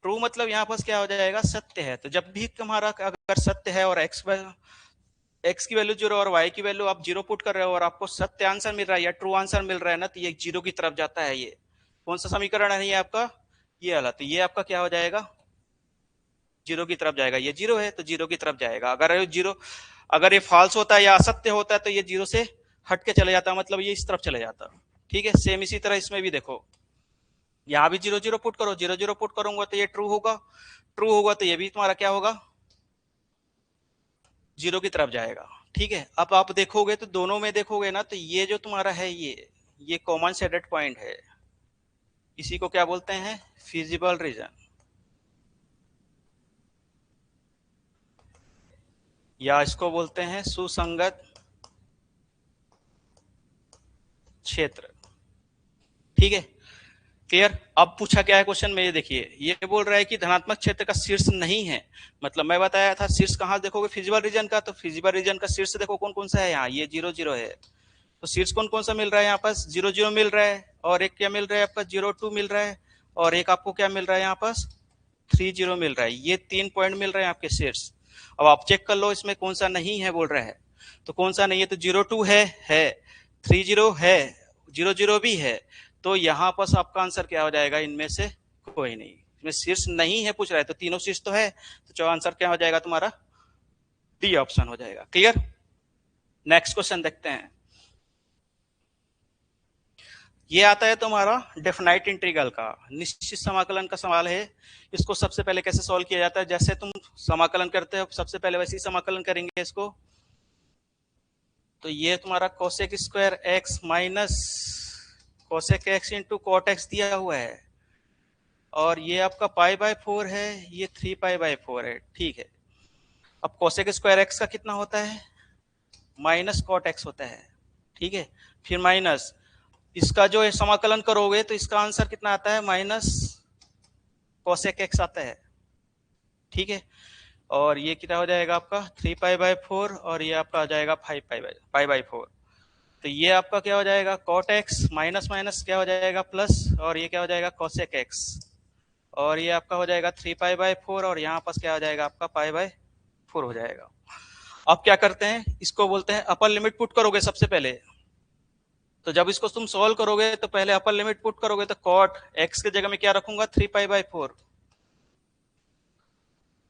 ट्रू मतलब यहाँ पास क्या हो जाएगा, सत्य है। तो जब भी तुम्हारा अगर सत्य है और एक्स की वैल्यू 0 और वाई की वैल्यू आप 0 पुट कर रहे हो और आपको सत्य आंसर मिल रहा है या ट्रू आंसर मिल रहा है ना, तो ये 0 की तरफ जाता है। ये कौन सा समीकरण है ये आपका, ये वाला। तो ये आपका क्या हो जाएगा, 0 की तरफ जाएगा। ये 0 है तो 0 की तरफ जाएगा। अगर ये 0, अगर ये फॉल्स होता है या असत्य होता है तो ये 0 से हट के चले जाता, मतलब ये इस तरफ चले जाता। ठीक है, सेम इसी तरह इसमें भी देखो, यहाँ भी 0 0 पुट करो, 0 0 पुट करूंगा तो ये ट्रू होगा, ट्रू होगा तो ये भी तुम्हारा क्या होगा, 0 की तरफ जाएगा। ठीक है, अब आप देखोगे तो दोनों में देखोगे ना, तो ये जो तुम्हारा है ये कॉमन शेडेड पॉइंट है, इसी को क्या बोलते हैं, फिजिबल रीजन, या इसको बोलते हैं सुसंगत क्षेत्र। ठीक है, क्लियर। अब पूछा क्या है क्वेश्चन में, ये देखिए, ये बोल रहा है कि धनात्मक क्षेत्र का शीर्ष नहीं है। मतलब मैं बताया था शीर्ष कहाँ देखोगे, फिजिबल रीजन का, तो फिजिबल रीजन का शीर्ष देखो कौन कौन सा है, यहाँ ये 0 0 है, तो शीर्ष कौन कौन सा मिल रहा है, यहाँ पास 0 0 मिल रहा है, और एक क्या मिल रहा है आपका 0 2 मिल रहा है, और एक आपको क्या मिल रहा है यहाँ पास 3 0 मिल रहा है। ये 3 पॉइंट मिल रहे हैं आपके शीर्ष। अब आप चेक कर लो इसमें कौन सा नहीं है बोल रहा है, तो कौन सा नहीं है, तो 0 2 है 3 0 है, 0 0 भी है, तो यहाँ पर आपका आंसर क्या हो जाएगा, इनमें से कोई नहीं। इसमें शीर्ष नहीं है पूछ रहा है, तो तीनों शीर्ष तो है, तो जो आंसर क्या हो जाएगा तुम्हारा, डी ऑप्शन हो जाएगा। क्लियर। नेक्स्ट क्वेश्चन देखते हैं। ये आता है तुम्हारा डेफिनाइट इंटीग्रल का, निश्चित समाकलन का सवाल है। इसको सबसे पहले कैसे सॉल्व किया जाता है, जैसे तुम समाकलन करते हो सबसे पहले वैसे ही समाकलन करेंगे इसको। तो ये तुम्हारा cosec square x minus cosec x into cot x दिया हुआ है, और ये आपका पाई बाय 4 है, ये 3 पाई बाय 4 है। ठीक है, अब कोसेक स्क्वायर एक्स का कितना होता है, माइनस कॉट एक्स होता है। ठीक है, फिर माइनस इसका जो समाकलन करोगे तो इसका आंसर कितना आता है, माइनस कोसेक एक्स आता है। ठीक है, और ये कितना हो जाएगा आपका 3 पाई बाय 4, और ये आपका आ जाएगा 5 पाई बाय 4। तो ये आपका क्या हो जाएगा, कॉट एक्स माइनस माइनस क्या हो जाएगा प्लस, और ये क्या हो जाएगा कोसेक एक्स, और ये आपका हो जाएगा 3 पाई बाय 4, और यहाँ पास क्या हो जाएगा आपका पाई बाय 4 हो जाएगा। अब क्या करते हैं, इसको बोलते हैं अपर लिमिट पुट करोगे सबसे पहले। तो जब इसको तुम सॉल्व करोगे तो पहले अपर लिमिट पुट करोगे, तो कॉट एक्स की जगह में क्या रखूंगा, 3 पाई बाय 4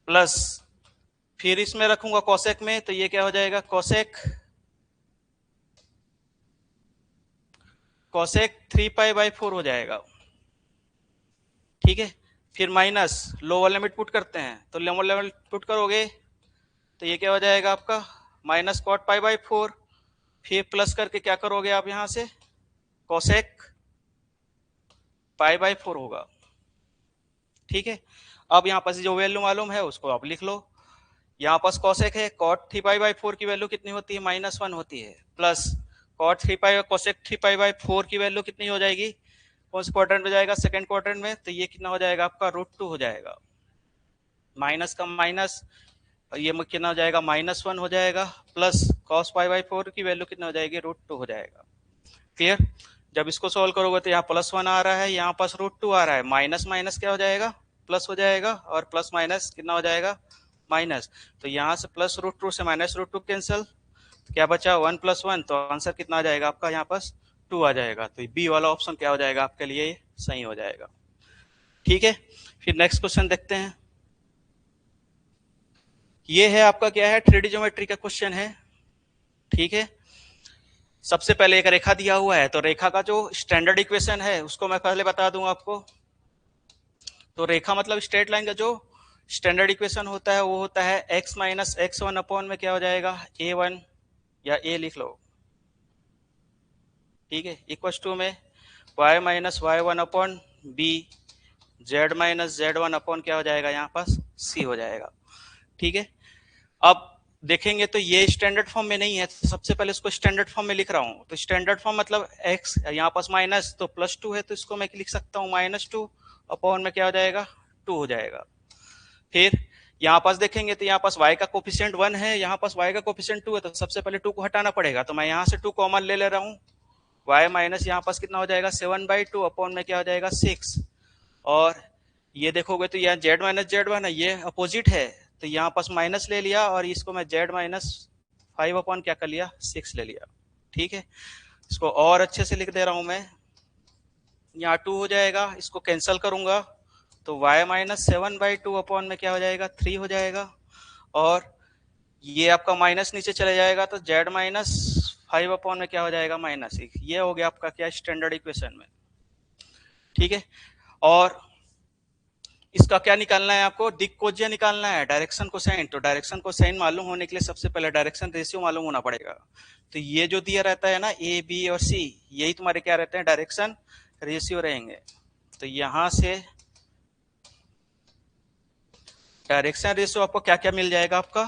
प्लस, फिर इसमें रखूंगा कोसेक में, तो ये क्या हो जाएगा कोसेक कोसेक 3 पाई बाय 4 हो जाएगा। ठीक है, फिर माइनस लोअर लिमिट पुट करते हैं, तो लोअर लिमिट पुट करोगे तो ये क्या हो जाएगा आपका माइनस कॉट पाई बाई 4, फिर प्लस करके क्या करोगे आप यहां से कोसेक पाई बाई 4 होगा। ठीक है, अब यहाँ पास जो वैल्यू मालूम है उसको आप लिख लो। यहाँ पास कोसेक है, कॉट 3 पाई बाई 4 की वैल्यू कितनी होती है -1 होती है, plus cot 3 pi cosec 3 pi by 4 की वैल्यू कितनी हो जाएगी, कौन से क्वाड्रेंट में जाएगा, सेकंड क्वाड्रेंट में, तो ये कितना हो जाएगा आपका √2 हो जाएगा। माइनस का माइनस, ये कितना हो जाएगा -1 हो जाएगा, प्लस कॉस पाई बाई 4 की वैल्यू कितना हो जाएगी √2 हो जाएगा। क्लियर। जब इसको सोल्व करोगे तो यहाँ +1 आ रहा है, यहाँ पास √2 आ रहा है, माइनस माइनस क्या हो जाएगा प्लस हो जाएगा, और प्लस माइनस कितना हो जाएगा माइनस, तो यहाँ से प्लस √2 से माइनस √2 कैंसिल, तो क्या बचा 1 + 1, तो आंसर कितना आ जाएगा आपका यहाँ पास 2 आ जाएगा। तो बी वाला ऑप्शन क्या हो जाएगा आपके लिए सही हो जाएगा। ठीक है, फिर नेक्स्ट क्वेश्चन देखते हैं। ये है आपका क्या है 3D ज्योमेट्री का क्वेश्चन है। ठीक है, सबसे पहले एक रेखा दिया हुआ है, तो रेखा का जो स्टैंडर्ड इक्वेशन है उसको मैं पहले बता दूं आपको। तो रेखा मतलब स्ट्रेट लाइन का जो स्टैंडर्ड इक्वेशन होता है वो होता है x - x1 अपॉन में क्या हो जाएगा a1, या a लिख लो। ठीक है, इक्वल्स टू में y - y1 upon b, z - z1 upon क्या हो जाएगा यहाँ पास c हो जाएगा। ठीक है, अब देखेंगे तो ये स्टैंडर्ड फॉर्म में नहीं है, तो सबसे पहले इसको स्टैंडर्ड फॉर्म में लिख रहा हूं। तो स्टैंडर्ड फॉर्म मतलब x यहाँ पास माइनस तो +2 है, तो इसको मैं लिख सकता हूँ -2 अपॉन में क्या हो जाएगा 2 हो जाएगा। फिर यहाँ पास देखेंगे तो यहाँ पास y का कोफिशिएंट 1 है, यहाँ पास y का कोफिशिएंट 2 है, तो सबसे पहले 2 को हटाना पड़ेगा, तो मैं यहाँ से 2 कॉमन ले रहा हूँ। y माइनस यहाँ पास कितना हो जाएगा 7/2 अपॉन में क्या हो जाएगा 6, और ये देखोगे तो यहाँ z - z1 है, ये अपोजिट है, तो यहाँ पास माइनस ले लिया, और इसको मैं z - 5 अपॉन क्या कर लिया 6 ले लिया। ठीक है, इसको और अच्छे से लिख दे रहा हूं मैं, यहाँ 2 हो जाएगा, इसको कैंसिल करूंगा तो y - 7/2 अपॉन में क्या हो जाएगा 3 हो जाएगा, और ये आपका माइनस नीचे चले जाएगा तो z - 5 अपॉन में क्या हो जाएगा -6। ये हो गया आपका क्या स्टैंडर्ड इक्वेशन में। ठीक है, और इसका क्या निकालना है आपको, दिक्कोज्या निकालना है, डायरेक्शन कोसाइन। तो डायरेक्शन कोसाइन मालूम होने के लिए सबसे पहले डायरेक्शन रेशियो मालूम होना पड़ेगा। तो ये जो दिया रहता है ना ए बी और सी, यही तुम्हारे क्या रहते हैं डायरेक्शन रेशियो रहेंगे। तो यहां से डायरेक्शन रेशियो आपको क्या क्या मिल जाएगा आपका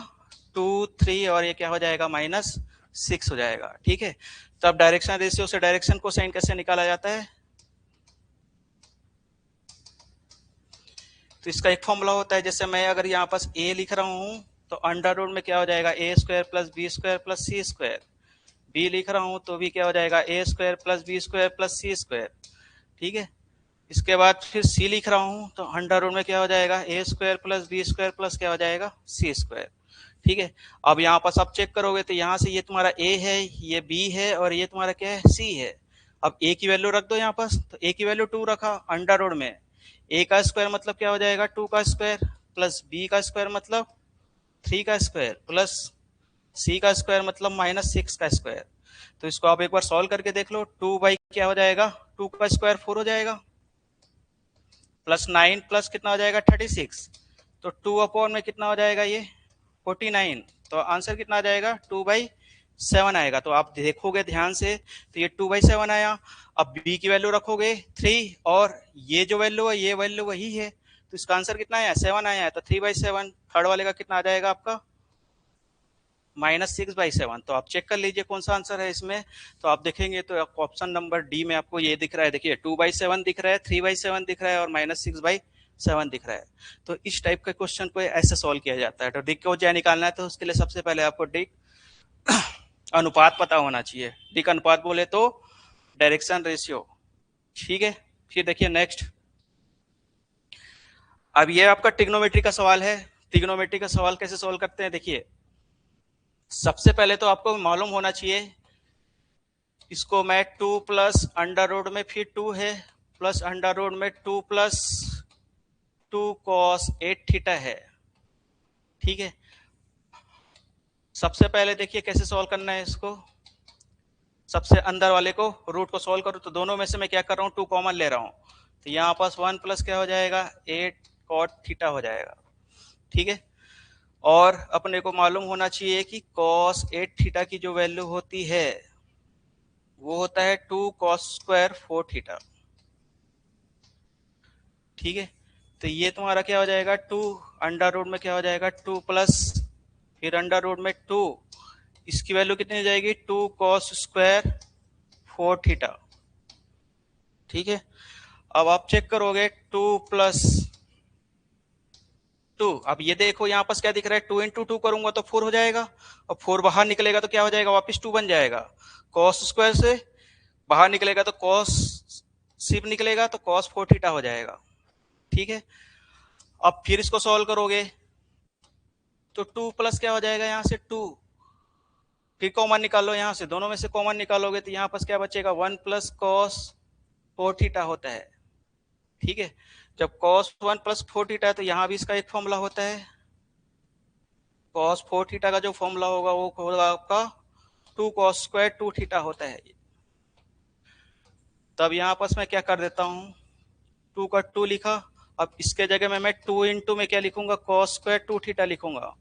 2 3, और ये क्या हो जाएगा -6 हो जाएगा। ठीक है, तो अब डायरेक्शन रेशियो से डायरेक्शन कोसाइन कैसे निकाला जाता है, तो इसका एक फॉर्मूला होता है, जैसे मैं अगर यहाँ पास a लिख रहा हूं तो अंडर रूट में क्या हो जाएगा a² + b² + c², b लिख रहा हूं तो भी क्या हो जाएगा a² + b² + c²। ठीक है, इसके बाद फिर c लिख रहा हूं तो अंडर रूट में क्या हो जाएगा a² + b² + क्या हो जाएगा c²। ठीक है, अब यहाँ पास आप चेक करोगे तो यहाँ से ये तुम्हारा a है, ये b है, और ये तुम्हारा क्या है c है। अब a की वैल्यू रख दो यहाँ पास, तो a की वैल्यू 2 रखा, अंडर रूट में a का स्क्वायर मतलब क्या हो जाएगा 2 का स्क्वायर, प्लस b का स्क्वायर मतलब 3 का स्क्वायर, प्लस c का स्क्वायर मतलब -6 का स्क्वायर। तो इसको आप एक बार सॉल्व करके देख लो, 2 बाई क्या हो जाएगा 2 का स्क्वायर 4 हो जाएगा, प्लस 9 प्लस कितना हो जाएगा 36, तो 2 अपॉन में कितना हो जाएगा ये 49, तो आंसर कितना आ जाएगा 2/7 आएगा। तो आप देखोगे ध्यान से तो ये 2/7 आया। अब b की वैल्यू रखोगे 3, और ये जो वैल्यू है ये वैल्यू वही है, तो इसका आंसर कितना आया 7 आया है, तो 3/7। थर्ड वाले का कितना आ जाएगा आपका -6/7। तो आप चेक कर लीजिए कौन सा आंसर है इसमें। तो आप देखेंगे तो ऑप्शन नंबर डी में आपको ये दिख रहा है, देखिए 2/7 दिख रहा है, 3/7 दिख रहा है, और -6/7 दिख रहा है। तो इस टाइप के क्वेश्चन को ऐसे सॉल्व किया जाता है। तो दिक्कोज्या निकालना है तो उसके लिए सबसे पहले आपको दिक अनुपात पता होना चाहिए। दिक अनुपात बोले तो डायरेक्शन रेशियो। ठीक है, फिर देखिए नेक्स्ट, अब ये आपका ट्रिग्नोमेट्री का सवाल है। ट्रिग्नोमेट्री का सवाल कैसे सॉल्व करते हैं, देखिए सबसे पहले तो आपको मालूम होना चाहिए, इसको मैं 2 प्लस अंडर रूट में फिर 2 है, प्लस अंडर रूट में 2 + 2 cos 8 थीटा है। ठीक है, सबसे पहले देखिए कैसे सॉल्व करना है इसको। सबसे अंदर वाले को रूट को सॉल्व करो, तो दोनों में से मैं क्या कर रहा हूँ 2 कॉमन ले रहा हूँ, तो यहाँ पास 1 प्लस क्या हो जाएगा 8 कॉट थीटा हो जाएगा। ठीक है, और अपने को मालूम होना चाहिए कि कॉस 8 थीटा की जो वैल्यू होती है वो होता है 2 कॉस स्क्वायर 4 थीटा। ठीक है, तो ये तुम्हारा क्या हो जाएगा 2 अंडर रूट में क्या हो जाएगा 2 प्लस फिर अंडर रूट में 2, इसकी वैल्यू कितनी हो जाएगी 2 कॉस स्क्वायर 4 थीटा। ठीक है, अब आप चेक करोगे 2 प्लस 2, अब ये देखो यहाँ पास क्या दिख रहा है 2 इंटू 2 करूंगा तो 4 हो जाएगा, और 4 बाहर निकलेगा तो क्या हो जाएगा वापस 2 बन जाएगा। कॉस स्क्वायर से बाहर निकलेगा तो कॉस सिर्फ निकलेगा तो कॉस 4 थीटा हो जाएगा। ठीक है, अब फिर इसको सॉल्व करोगे तो 2 प्लस क्या हो जाएगा यहाँ से 2, फिर कॉमन निकालो यहाँ से, दोनों में से कॉमन निकालोगे तो यहाँ पास क्या बचेगा 1 प्लस कॉस 4 थीटा होता है। ठीक है, जब कॉस 1 प्लस 4 थीटा है तो यहाँ भी इसका एक फॉर्मूला होता है, कॉस 4 थीटा का जो फॉर्मूला होगा वो होगा आपका 2 कॉस स्क्वायर 2 थीटा होता है। तब यहाँ पास मैं क्या कर देता हूँ 2 का 2 लिखा, अब इसके जगह में मैं 2 इंटू में क्या लिखूंगा कॉस स्क्वायर 2 थीटा लिखूंगा।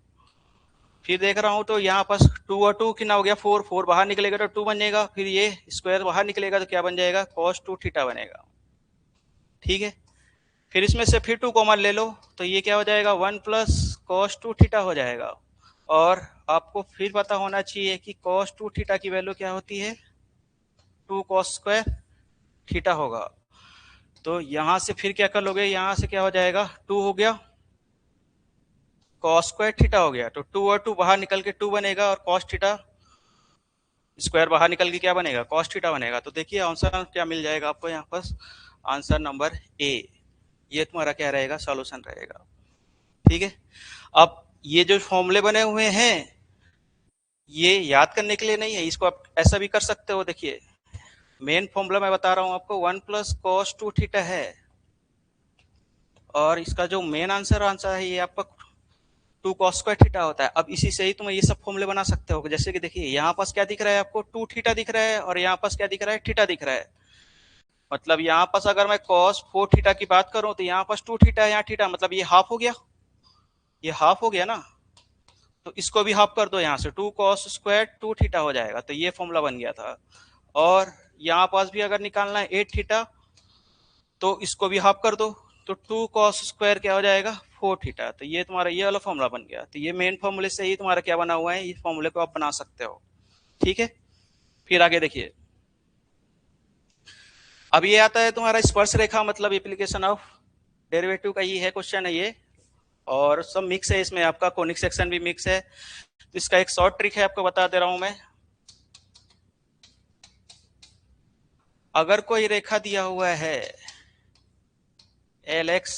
फिर देख रहा हूं तो यहाँ पास 2 और 2 कितना हो गया 4, 4 बाहर निकलेगा तो 2 बनेगा, फिर ये स्क्वायर बाहर निकलेगा तो क्या बन जाएगा कॉस 2 थीटा बनेगा। ठीक है, फिर इसमें से फिर 2 कॉमन ले लो तो ये क्या हो जाएगा 1 प्लस कॉस 2 थीटा हो जाएगा। और आपको फिर पता होना चाहिए कि कॉस 2 थीटा की वैल्यू क्या होती है 2 कॉस स्क्वायर थीटा होगा। तो यहां से फिर क्या कर लोगे, यहां से क्या हो जाएगा 2 हो गया कॉस स्क्वायर थीटा हो गया, तो 2 और 2 बाहर निकल के 2 बनेगा, और कॉस थीटा स्क्वायर बाहर निकल के क्या बनेगा कॉस थीटा बनेगा। तो देखिए आंसर क्या मिल जाएगा आपको यहाँ पर, आंसर नंबर ए, ये तुम्हारा क्या रहेगा सॉल्यूशन रहेगा। ठीक है, अब ये जो फॉर्मूले बने हुए हैं ये याद करने के लिए नहीं है, इसको आप ऐसा भी कर सकते हो। देखिए मेन फॉर्मूला मैं बता रहा हूं आपको 1 प्लस कॉस 2 थीटा है, और इसका जो मेन आंसर है ये आपका 2 कॉस स्क्वायर थीटा होता है। अब इसी से ही तुम ये सब फॉर्मूले बना सकते हो, जैसे कि देखिए यहाँ पास क्या दिख रहा है आपको 2 थीटा दिख रहा है, और यहाँ पास क्या दिख रहा है थीटा दिख रहा है। मतलब यहाँ पास अगर मैं cos 4 थीटा की बात करूं तो यहाँ पास 2 थीटा है, यहाँ थीटा, मतलब ये हाफ हो गया, ये हाफ हो गया ना, तो इसको भी हाफ कर दो यहाँ से 2 cos स्क्वायर 2 थीटा हो जाएगा, तो ये फॉर्मूला बन गया था। और यहाँ पास भी अगर निकालना है 8 थीटा तो इसको भी हाफ कर दो, तो 2 cos स्क्वायर क्या हो जाएगा 4 थीटा, तो ये तुम्हारा ये वाला फॉर्मूला बन गया। तो ये मेन फॉर्मूले से ही तुम्हारा क्या बना हुआ है, इस फॉर्मूले को आप बना सकते हो। ठीक है, फिर आगे देखिए, अब ये आता है तुम्हारा स्पर्श रेखा, मतलब एप्लीकेशन ऑफ डेरिवेटिव का ही है क्वेश्चन है ये, और सब मिक्स है इसमें, आपका कोनिक सेक्शन भी मिक्स है। तो इसका एक शॉर्ट ट्रिक है आपको बता दे रहा हूं मैं। अगर कोई रेखा दिया हुआ है l x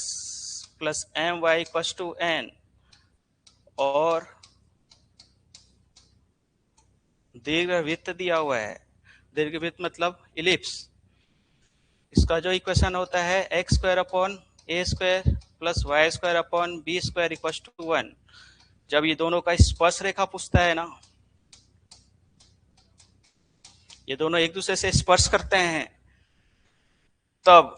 plus m y equals to n, और दीर्घवृत्त दिया हुआ है, दीर्घवृत्त मतलब इलिप्स, इसका जो इक्वेशन होता है x square upon a square plus y square upon b square equals to 1, जब ये दोनों का स्पर्श रेखा पूछता है ना, ये दोनों एक दूसरे से स्पर्श करते हैं, तब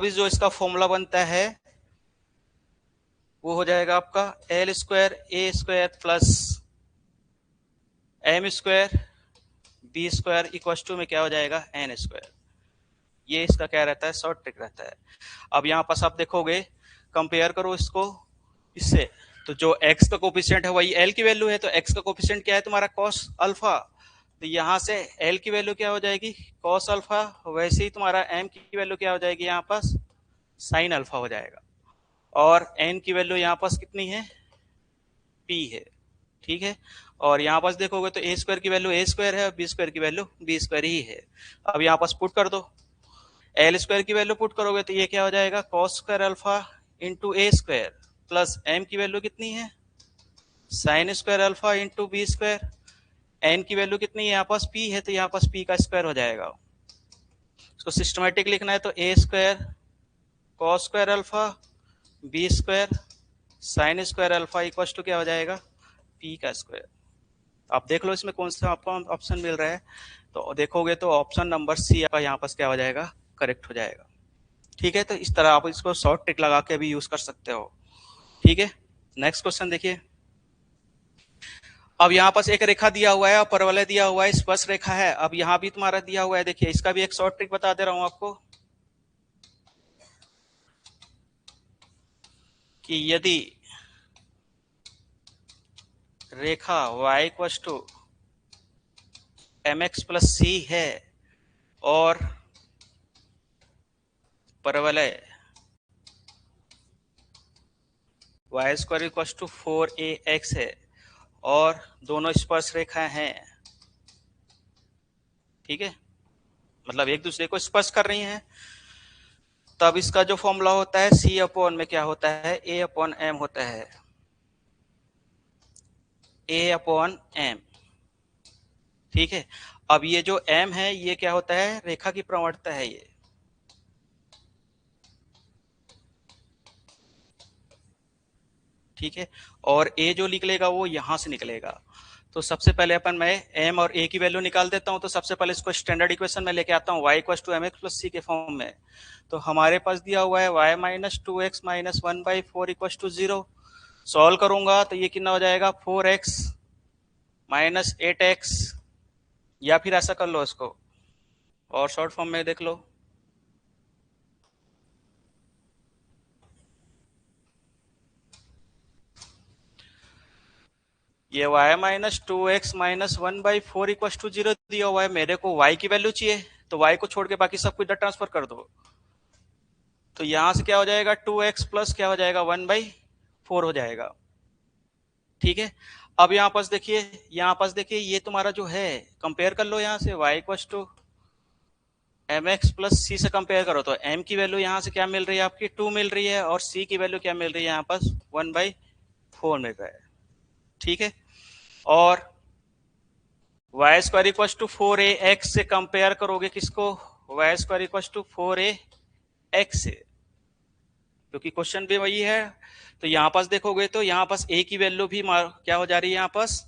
जो इसका फॉर्मूला बनता है वो हो जाएगा आपका l square a square plus m square b square equal to में क्या हो जाएगा एन स्क्वायर। ये इसका क्या रहता है शॉर्ट ट्रिक रहता है। अब यहाँ पास आप देखोगे, कंपेयर करो इसको इससे, तो जो x का कोफिशिएंट है वही l की वैल्यू है, तो x का कोफिशिएंट क्या है तुम्हारा cos अल्फा, तो यहाँ से l की वैल्यू क्या हो जाएगी cos अल्फा, वैसे ही तुम्हारा m की वैल्यू क्या हो जाएगी यहाँ पास sin अल्फा हो जाएगा, और n की वैल्यू यहाँ पास कितनी है p है। ठीक है, और यहाँ पास देखोगे तो a स्क्वायर की वैल्यू a स्क्वायर है और b स्क्वायर की वैल्यू b स्क्वायर ही है। अब यहाँ पास पुट कर दो, एल स्क्वायर की वैल्यू पुट करोगे तो ये क्या हो जाएगा cos square alpha into a square plus m की वैल्यू कितनी है sine square alpha into b square, n की वैल्यू कितनी है यहाँ पास पी है, तो यहाँ पास पी का स्क्वायर हो जाएगा। इसको सिस्टमेटिक लिखना है तो a square cos square alpha b square sine square alpha equal to क्या हो जाएगा पी का स्क्वायर। आप देख लो इसमें कौन सा आपको ऑप्शन मिल रहा है, तो देखोगे तो ऑप्शन नंबर सी आपका यहाँ पास क्या हो जाएगा करेक्ट हो जाएगा। ठीक है, तो इस तरह आप इसको शॉर्ट ट्रिक लगा के भी यूज कर सकते हो। ठीक है, नेक्स्ट क्वेश्चन देखिए। अब यहाँ पास एक रेखा दिया हुआ है और परवलय दिया हुआ है, स्पर्श रेखा है। अब यहाँ भी तुम्हारा दिया हुआ है, देखिए इसका भी एक शॉर्ट ट्रिक बता दे रहा हूं आपको कि यदि रेखा y equal to mx plus c है और परवलय Y square equal to 4ax है और दोनों स्पर्श रेखाएं हैं, ठीक है, मतलब एक दूसरे को स्पर्श कर रही हैं, तब इसका जो फॉर्मूला होता है सी अपॉन में क्या होता है, ए अपॉन एम होता है, ए अपॉन एम। ठीक है, अब ये जो एम है ये क्या होता है, रेखा की प्रवणता है ये। ठीक है, और ए जो निकलेगा वो यहां से निकलेगा। तो सबसे पहले अपन मैं एम और ए की वैल्यू निकाल देता हूं। तो सबसे पहले इसको स्टैंडर्ड इक्वेशन में लेके आता हूं, y equal to m x plus c के फॉर्म में। तो हमारे पास दिया हुआ है y minus two x minus one by four equal to zero. Solve करूंगा तो ये कितना हो जाएगा, 4x माइनस 8x, या फिर ऐसा कर लो इसको और शॉर्ट फॉर्म में देख लो। ये y minus two x minus one by four equal to zero दिया हुआ है, मेरे को y की वैल्यू चाहिए, तो y को छोड़ के बाकी सब कुछ इधर ट्रांसफर कर दो। तो यहां से क्या हो जाएगा, 2x प्लस क्या हो जाएगा, 1/4 हो जाएगा। ठीक है, अब यहाँ पास देखिए, यहाँ पास देखिए ये तुम्हारा जो है, कंपेयर कर लो यहाँ से y equal to m x plus c से कंपेयर करो तो m की वैल्यू यहाँ से क्या मिल रही है आपकी, 2 मिल रही है, और c की वैल्यू क्या मिल रही है यहाँ पास, 1/4 मिल रहा है। ठीक है, और Y square equal to 4ax से कंपेयर करोगे किसको, Y square equal to 4ax से, क्योंकि क्वेश्चन भी वही है। तो यहां पास देखोगे तो यहां पास a की वैल्यू भी क्या हो जा रही है, यहाँ पास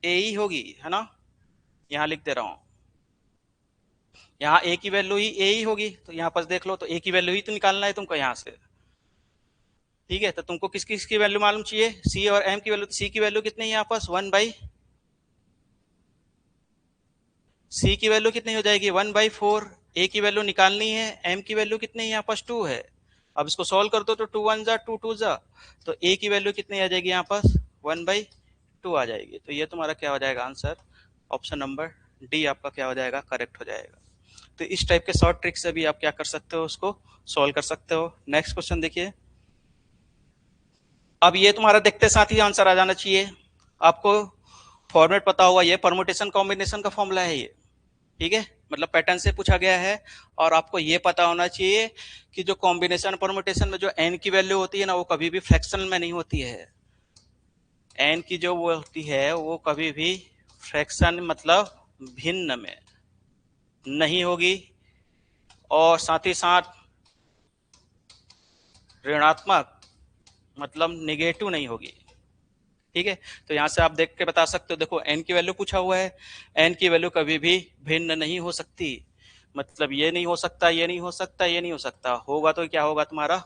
a ही होगी, है ना, यहां लिख दे रहा हूं, यहाँ a की वैल्यू ही a ही होगी। तो यहाँ पास देख लो, तो a की वैल्यू ही तो निकालना है तुमको यहाँ से। ठीक है, तो तुमको किस किस की वैल्यू मालूम चाहिए, c और m की वैल्यू। तो c की वैल्यू कितनी है यहाँ पास, c की वैल्यू कितनी हो जाएगी, 1/4। a की वैल्यू निकालनी है, m की वैल्यू कितनी है यहाँ पास, 2 है। अब इसको सॉल्व कर दो तो 2 1 जा 2 2 जा, तो a की वैल्यू कितनी आ जाएगी यहाँ पास, 1/2 आ जाएगी। तो ये तुम्हारा क्या हो जाएगा आंसर, ऑप्शन नंबर डी आपका क्या हो जाएगा, करेक्ट हो जाएगा। तो इस टाइप के शॉर्ट ट्रिक से भी आप क्या कर सकते हो, उसको सॉल्व कर सकते हो। नेक्स्ट क्वेश्चन देखिए। अब ये तुम्हारा देखते साथ ही आंसर आ जाना चाहिए, आपको फॉर्मेट पता होगा, ये परमुटेशन कॉम्बिनेशन का फॉर्मूला है ये। ठीक है, मतलब पैटर्न से पूछा गया है, और आपको ये पता होना चाहिए कि जो कॉम्बिनेशन परमुटेशन में जो एन की वैल्यू होती है ना, वो कभी भी फ्रैक्शनल में नहीं होती है। एन की जो वो होती है वो कभी भी फ्रैक्शन मतलब भिन्न में नहीं होगी, और साथ ही साथ ऋणात्मक मतलब नेगेटिव नहीं होगी। ठीक है, तो यहां से आप देख के बता सकते हो, देखो एन की वैल्यू पूछा हुआ है, एन की वैल्यू कभी भी भिन्न नहीं हो सकती, मतलब ये नहीं हो सकता, ये नहीं हो सकता, ये नहीं हो सकता, होगा तो क्या होगा तुम्हारा,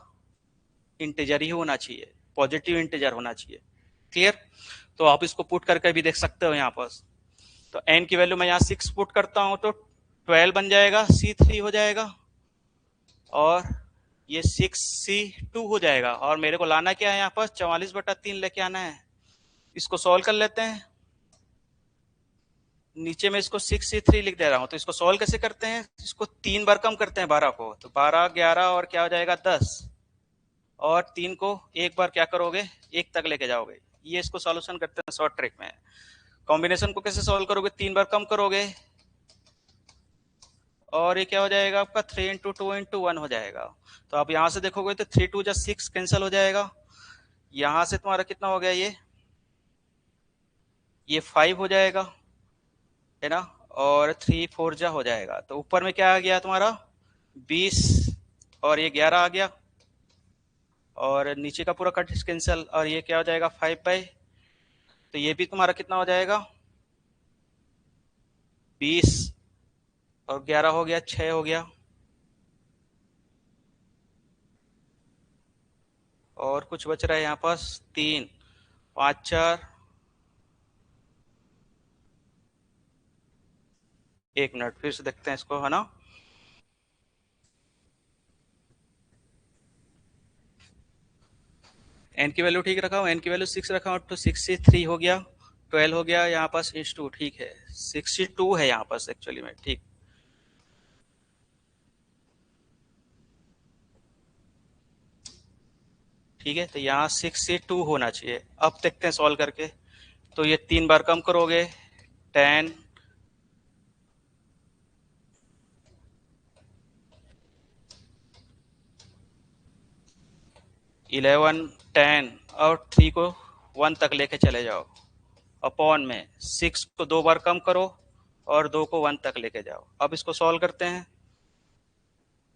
इंटीजर ही होना चाहिए, पॉजिटिव इंटीजर होना चाहिए। क्लियर, तो आप इसको पुट करके भी देख सकते हो यहाँ पर। तो एन की वैल्यू मैं यहाँ 6 पुट करता हूँ तो 12 बन जाएगा, C3 हो जाएगा, और ये 6C2 हो जाएगा, और मेरे को लाना क्या है यहाँ पर, 44/3 लेके आना है। इसको सॉल्व कर लेते हैं, नीचे में इसको 6C3 लिख दे रहा हूं। तो इसको सॉल्व कैसे करते हैं, इसको 3 बार कम करते हैं 12 को, तो 12 11 और क्या हो जाएगा 10, और 3 को एक बार क्या करोगे, 1 तक लेके जाओगे। ये इसको सॉल्यूशन करते हैं शॉर्ट ट्रिक में। कॉम्बिनेशन को कैसे सॉल्व करोगे, 3 बार कम करोगे, और ये क्या हो जाएगा आपका 3 इंटू 2 इंटू 1 हो जाएगा। तो आप यहां से देखोगे तो 3 2 6 कैंसिल हो जाएगा, यहां से तुम्हारा कितना हो गया, ये 5 हो जाएगा, है ना, और 3 4 जा हो जाएगा। तो ऊपर में क्या आ गया तुम्हारा 20, और ये 11 आ गया, और नीचे का पूरा कट कैंसिल, और ये क्या हो जाएगा 5/, तो ये भी तुम्हारा कितना हो जाएगा 20, और 11 हो गया, 6 हो गया, और कुछ बच रहा है यहाँ पास 3 5 4 1 मिनट फिर से देखते हैं इसको, है ना। एन की वैल्यू ठीक रखा हूँ, एन की वैल्यू 6 रखा हूँ, तो 63 हो गया, 12 हो गया यहाँ पास इंच 2, ठीक है 62 है यहाँ पास एक्चुअली में, ठीक। ठीक है, तो यहाँ 62 होना चाहिए। अब देखते हैं सॉल्व करके, तो ये 3 बार कम करोगे 10 11 10 और 3 को 1 तक लेके चले जाओ, अपॉन में 6 को 2 बार कम करो और 2 को 1 तक लेके जाओ। अब इसको सॉल्व करते हैं,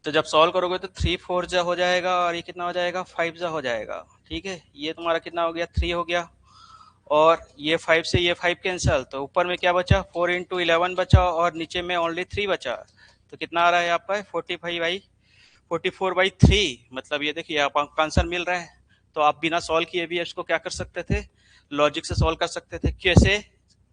तो जब सॉल्व करोगे तो 3 4 जा हो जाएगा और ये कितना हो जाएगा 5 जा हो जाएगा। ठीक है, ये तुम्हारा कितना हो गया 3 हो गया, और ये 5 से ये 5 कैंसिल, तो ऊपर में क्या बचा 4 इंटू 11 बचा और नीचे में ओनली 3 बचा, तो कितना आ रहा है आपका 44/3। मतलब ये देखिए आपका आंसर मिल रहा है। तो आप बिना सॉल्व किए भी इसको क्या कर सकते थे, लॉजिक से सॉल्व कर सकते थे। कैसे,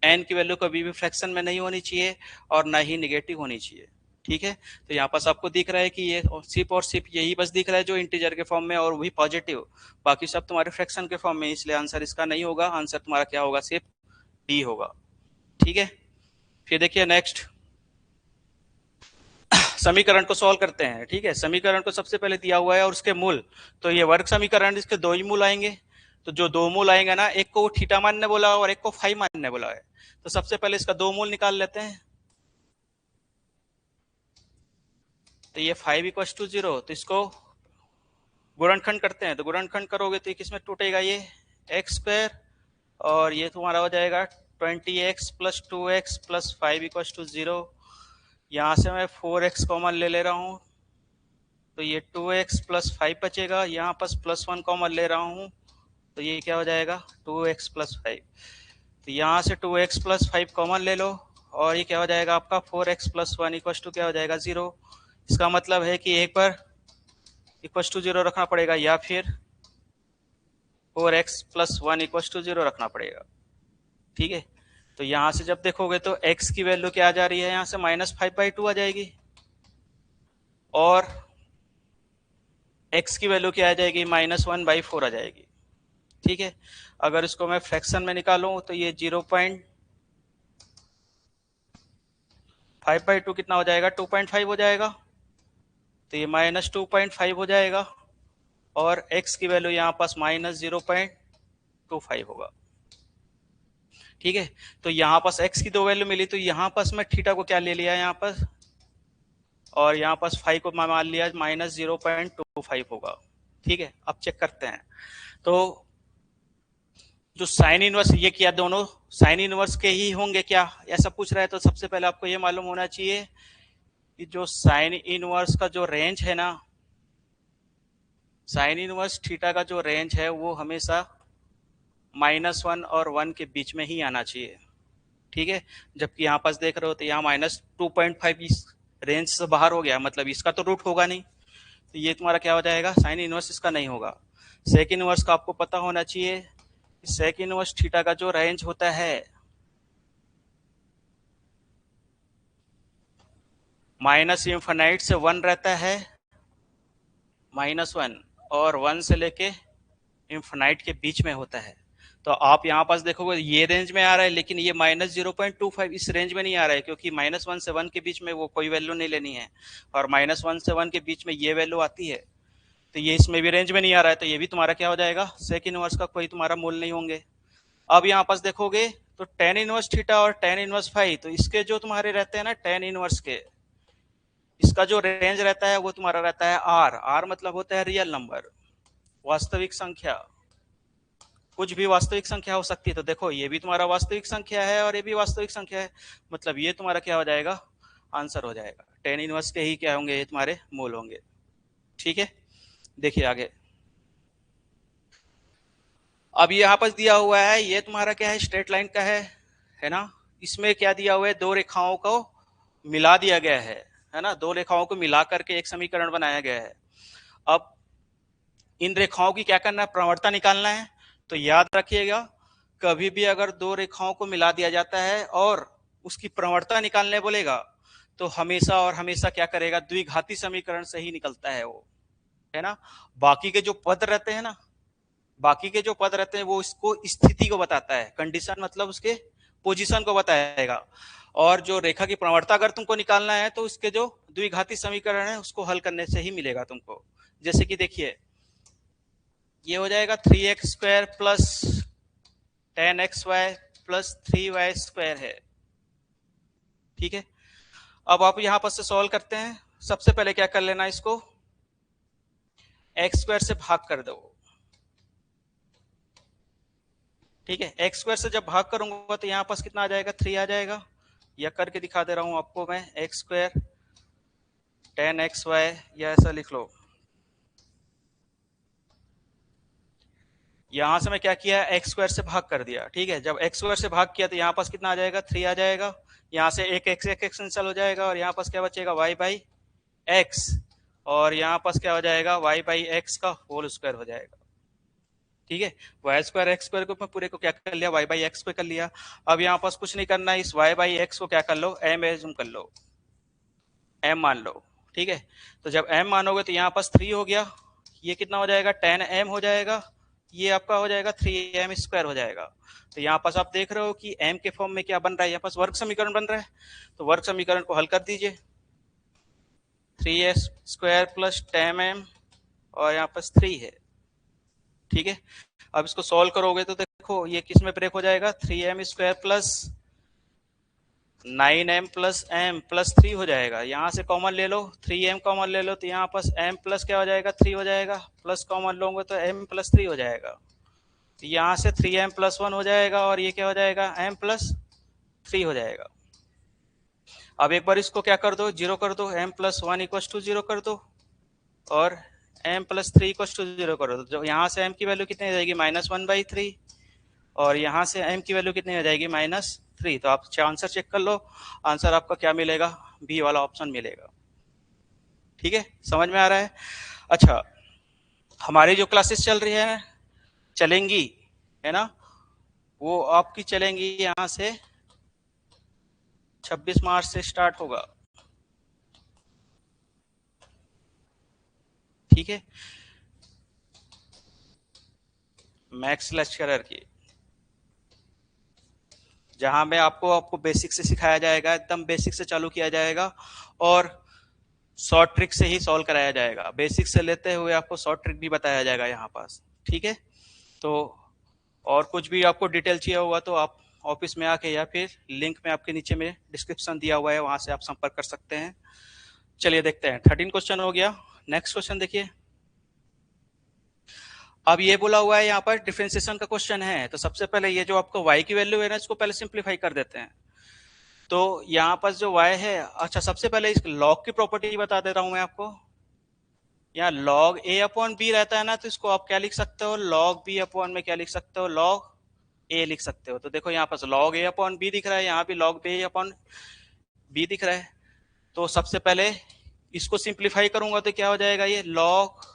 एन की वैल्यू कभी भी फ्रैक्शन में नहीं होनी चाहिए और ना ही निगेटिव होनी चाहिए। ठीक है, तो यहाँ पास आपको दिख रहा है कि ये सिर्फ और सिर्फ यही बस दिख रहा है जो इंटीजर के फॉर्म में और वही पॉजिटिव, बाकी सब तुम्हारे फ्रैक्शन के फॉर्म में, इसलिए आंसर इसका नहीं होगा। आंसर तुम्हारा क्या होगा, सिर्फ डी होगा। ठीक है, फिर देखिए नेक्स्ट समीकरण को सॉल्व करते हैं। ठीक है, समीकरण को सबसे पहले दिया हुआ है और उसके मूल, तो ये वर्ग समीकरण, इसके 2 ही मूल आएंगे। तो जो 2 मूल आएंगे ना, एक को थीटा मानने बोला और एक को फाई मानने बोला है, तो सबसे पहले इसका 2 मूल निकाल लेते हैं। तो ये 5 = 0, तो इसको गुणनखंड करते हैं। तो गुणनखंड करोगे तो किसमें टूटेगा, ये एक्स स्क्वायर, और ये तुम्हारा हो जाएगा 20x + 2x + 5 = 0। यहाँ से मैं 4x कॉमन ले ले रहा हूँ, तो ये 2x + 5 बचेगा। यहाँ पास +1 कॉमन ले रहा हूँ, तो ये क्या हो जाएगा 2x + 5। तो यहाँ से 2x + 5 कॉमन ले लो, और ये क्या हो जाएगा आपका 4x + 1 = क्या हो जाएगा 0। इसका मतलब है कि एक बार =0 रखना पड़ेगा, या फिर 4x + 1 = 0 रखना पड़ेगा। ठीक है, तो यहाँ से जब देखोगे तो x की वैल्यू क्या आ जा रही है, यहाँ से -5/2 आ जाएगी, और x की वैल्यू क्या आ जाएगी -1/4 आ जाएगी। ठीक है, अगर इसको मैं फ्रैक्शन में निकालूं तो ये 0.5/2 कितना हो जाएगा 2.5 हो जाएगा, तो ये -2.5 हो जाएगा, और x की वैल्यू यहाँ पास -0.25 होगा। ठीक है, तो यहाँ पास x की 2 वैल्यू मिली, तो यहाँ पास मैं थीटा को क्या ले लिया यहाँ पास, और यहाँ पास 5 को मान लिया -0.25 होगा। ठीक है, अब चेक करते हैं। तो जो साइन इनवर्स ये किया, दोनों साइन इनवर्स के ही होंगे क्या, ऐसा पूछ रहा है। तो सबसे पहले आपको ये मालूम होना चाहिए कि जो साइन इनवर्स का जो रेंज है ना, साइन इनवर्स थीटा का जो रेंज है वो हमेशा -1 और 1 के बीच में ही आना चाहिए। ठीक है, जबकि यहाँ पास देख रहे हो तो यहाँ -2.5 इस रेंज से बाहर हो गया, मतलब इसका तो रूट होगा नहीं, तो ये तुम्हारा क्या हो जाएगा साइन इनवर्स इसका नहीं होगा। सेक इनवर्स का आपको पता होना चाहिए, सेक इनवर्स थीटा का जो रेंज होता है -∞ से 1 रहता है, -1, और 1 से लेके इन्फिनाइट के बीच में होता है। तो आप यहाँ पास देखोगे ये रेंज में आ रहा है, लेकिन ये -0.25 इस रेंज में नहीं आ रहा है, क्योंकि -1 से 1 के बीच में वो कोई वैल्यू नहीं लेनी है, और -1 से 1 के बीच में ये वैल्यू आती है, तो ये इसमें भी रेंज में नहीं आ रहा है, तो ये भी तुम्हारा क्या हो जाएगा सेक इनवर्स का कोई तुम्हारा मूल नहीं होंगे। अब यहाँ पास देखोगे तो tan इनवर्स थीटा और tan इनवर्स फाई, तो इसके जो तुम्हारे रहते हैं ना tan इनवर्स के, इसका जो रेंज रहता है वो तुम्हारा रहता है r मतलब होता है रियल नंबर, वास्तविक संख्या। कुछ भी वास्तविक संख्या हो सकती है, तो देखो ये भी तुम्हारा वास्तविक संख्या है और ये भी वास्तविक संख्या है, मतलब ये तुम्हारा क्या हो जाएगा आंसर हो जाएगा। tan इनवर्स के ही क्या होंगे, ये तुम्हारे मूल होंगे। ठीक है, देखिए आगे। अब यहाँ पर दिया हुआ है, ये तुम्हारा क्या है स्ट्रेट लाइन का है ना। इसमें क्या दिया हुआ है, दो रेखाओं को मिला दिया गया है ना, दो रेखाओं को मिला करके एक समीकरण बनाया गया है। अब इन रेखाओं की क्या करना है, प्रवणता निकालना है। तो याद रखिएगा, कभी भी अगर दो रेखाओं को मिला दिया जाता है और उसकी प्रवणता निकालने बोलेगा तो हमेशा और हमेशा क्या करेगा, द्विघाती समीकरण से ही निकलता है वो, है ना। बाकी के जो पद रहते हैं ना, बाकी के जो पद रहते हैं वो इसको स्थिति को बताता है, कंडीशन मतलब उसके पोजीशन को बताएगा। और जो रेखा की प्रवणता अगर तुमको निकालना है तो उसके जो द्विघाती समीकरण है उसको हल करने से ही मिलेगा तुमको। जैसे कि देखिए, ये हो जाएगा 3x² plus 10xy plus 3y² है, ठीक है। अब आप यहां पर से सॉल्व करते हैं। सबसे पहले क्या कर लेना, इसको x² से भाग कर दो, ठीक है। x² से जब भाग करूंगा तो यहाँ पास कितना आ जाएगा, 3 आ जाएगा। या करके दिखा दे रहा हूं आपको मैं, x² 10xy, या ऐसा लिख लो। यहां से मैं क्या किया, x² से भाग कर दिया, ठीक है। जब x² से भाग किया तो यहाँ पास कितना आ जाएगा, 3 आ जाएगा। यहाँ से एक x कैंसिल हो जाएगा और यहाँ पास क्या बचेगा, y बाई x, और यहाँ पास क्या हो जाएगा, y बाई x का होल स्क्वायर हो जाएगा, ठीक है। y² x² को मैं पूरे को क्या कर लिया, y बाई x पे कर लिया। अब यहाँ पास कुछ नहीं करना, इस y बाई x को क्या कर लो, m एज्यूम कर लो, m मान लो, ठीक है। तो जब m मानोगे तो यहाँ पास 3 हो गया, ये कितना हो जाएगा, 10m हो जाएगा, ये आपका हो जाएगा 3m² हो जाएगा। तो यहाँ पास आप देख रहे हो कि m के फॉर्म में क्या बन रहा है, यहाँ पास वर्ग समीकरण बन रहा है। तो वर्ग समीकरण को हल कर दीजिए, 3s² प्लस 10m और यहाँ पास 3 है, ठीक है। अब इसको सॉल्व करोगे तो देखो ये किस में ब्रेक हो जाएगा, 3m² plus 9m plus m plus 3 हो जाएगा। यहाँ से कॉमन ले लो, 3m कॉमन ले लो तो यहाँ पास m प्लस क्या हो जाएगा, 3 हो जाएगा, प्लस कॉमन लोगे तो m प्लस 3 हो जाएगा। तो यहाँ से 3m प्लस 1 हो जाएगा और ये क्या हो जाएगा, m प्लस 3 हो जाएगा। अब एक बार इसको क्या कर दो, जीरो कर दो, m प्लस 1 इक्वल टू 0 कर दो और m प्लस 3 इक्वल टू 0 कर दो। जो यहाँ से m की वैल्यू कितनी हो जाएगी, -1/3, और यहाँ से m की वैल्यू कितनी हो जाएगी, -3। तो आप आंसर चेक कर लो, आंसर आपका क्या मिलेगा, बी वाला ऑप्शन मिलेगा, ठीक है। समझ में आ रहा है। अच्छा, हमारी जो क्लासेस चल रही है चलेंगी, है ना, वो आपकी चलेंगी यहाँ से 26 मार्च से स्टार्ट होगा, ठीक है। मैथ्स लेक्चरर की, जहां में आपको बेसिक से सिखाया जाएगा, एकदम बेसिक से चालू किया जाएगा और शॉर्ट ट्रिक से ही सॉल्व कराया जाएगा। बेसिक से लेते हुए आपको शॉर्ट ट्रिक भी बताया जाएगा यहाँ पास, ठीक है। तो और कुछ भी आपको डिटेल चाहिए होगा तो आप ऑफिस में आके या फिर लिंक में आपके नीचे में डिस्क्रिप्शन दिया हुआ है, वहां से आप संपर्क कर सकते हैं। चलिए देखते हैं, 13 क्वेश्चन हो गया। नेक्स्ट क्वेश्चन देखिए। अब ये बोला हुआ है यहाँ पर डिफरेंशिएशन का क्वेश्चन है, तो सबसे पहले ये जो आपको y की वैल्यू है ना, इसको पहले सिंप्लीफाई कर देते हैं। तो यहाँ पर जो y है, अच्छा सबसे पहले इस लॉग की प्रॉपर्टी बता दे रहा हूं मैं आपको। यहाँ लॉग a अपॉन बी रहता है ना, तो इसको आप क्या लिख सकते हो, लॉग b अपॉन में क्या लिख सकते हो, लॉग a लिख सकते हो। तो देखो यहाँ पर लॉग a अपॉन b दिख रहा है, यहाँ भी लॉग b अपॉन b दिख रहा है। तो सबसे पहले इसको सिंप्लीफाई करूंगा तो क्या हो जाएगा, ये लॉग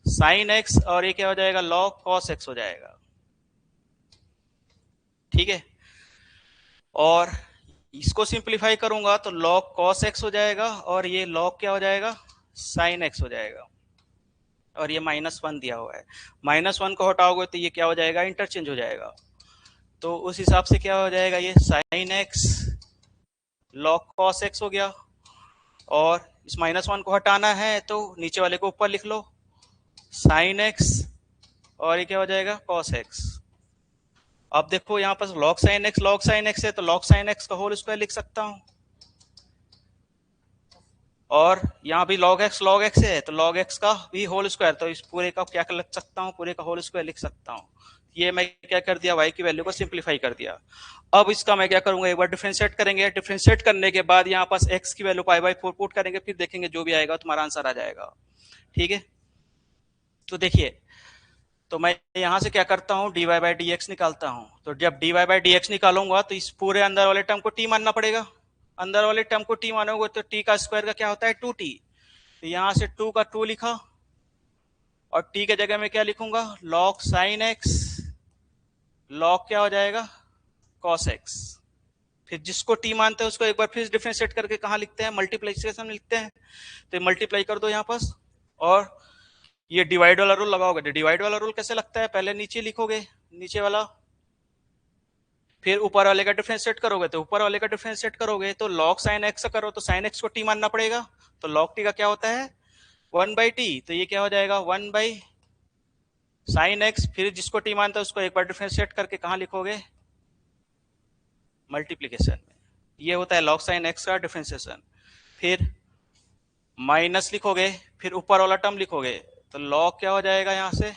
साइन x और ये क्या हो जाएगा, लॉग कॉस x हो जाएगा, ठीक है। और इसको सिंप्लीफाई करूंगा तो लॉग कॉस x हो जाएगा और ये लॉग क्या हो जाएगा, साइन x हो जाएगा। और ये -1 दिया हुआ है, -1 को हटाओगे तो ये क्या हो जाएगा, इंटरचेंज हो जाएगा। तो उस हिसाब से क्या हो जाएगा, ये sine x log cos x हो गया। और इस -1 को हटाना है तो नीचे वाले को ऊपर लिख लो, साइन x और ये क्या हो जाएगा, कॉस x। अब देखो यहाँ पर लॉग साइन x है तो लॉग साइन x का होल स्क्वायर लिख सकता हूं, और यहाँ भी log x है तो log x का भी होल स्क्वायर, तो इस पूरे का क्या कर सकता हूँ, पूरे का होल स्क्वायर लिख सकता हूँ। ये मैं क्या कर दिया, y की वैल्यू को सिंप्लीफाई कर दिया। अब इसका मैं क्या करूंगा, एक बार डिफरेंशिएट करेंगे, डिफरेंशिएट करने के बाद यहाँ पास x की वैल्यू π/4 पुट करेंगे, फिर देखेंगे जो भी आएगा तुम्हारा आंसर आ जाएगा, ठीक है। तो देखिए, तो मैं यहाँ से क्या करता हूँ, dy/dx निकालता हूँ। तो जब dy/dx निकालूंगा तो इस पूरे अंदर वाले टर्म को t मानना पड़ेगा, अंदर वाले टर्म को t मानोगे तो t का स्क्वायर का क्या होता है, 2t। तो यहाँ से 2 का 2 लिखा और t के जगह में क्या लिखूंगा, log sin x, log क्या हो जाएगा, cos x। फिर जिसको t मानते हैं उसको एक बार फिर डिफरेंशिएट करके कहाँ लिखते हैं, मल्टीप्लिकेशन में लिखते हैं। तो मल्टीप्लाई कर दो यहाँ पास, और ये डिवाइड वाला रूल लगाओगे। तो डिवाइड वाला रूल कैसे लगता है, पहले नीचे लिखोगे, नीचे वाला, फिर ऊपर वाले का डिफरेंशिएट करोगे। तो ऊपर वाले का डिफरेंशिएट करोगे तो log sin x करो तो sin x को t मानना पड़ेगा। तो log t का क्या होता है, 1/t। तो ये क्या हो जाएगा, 1/sin x। फिर जिसको t मानता है उसको एक बार डिफरेंशिएट करके कहाँ लिखोगे, मल्टीप्लीकेशन में। ये होता है log sin x का डिफरेंशिएशन। फिर माइनस लिखोगे, फिर ऊपर वाला टर्म लिखोगे। तो log क्या हो जाएगा, यहाँ से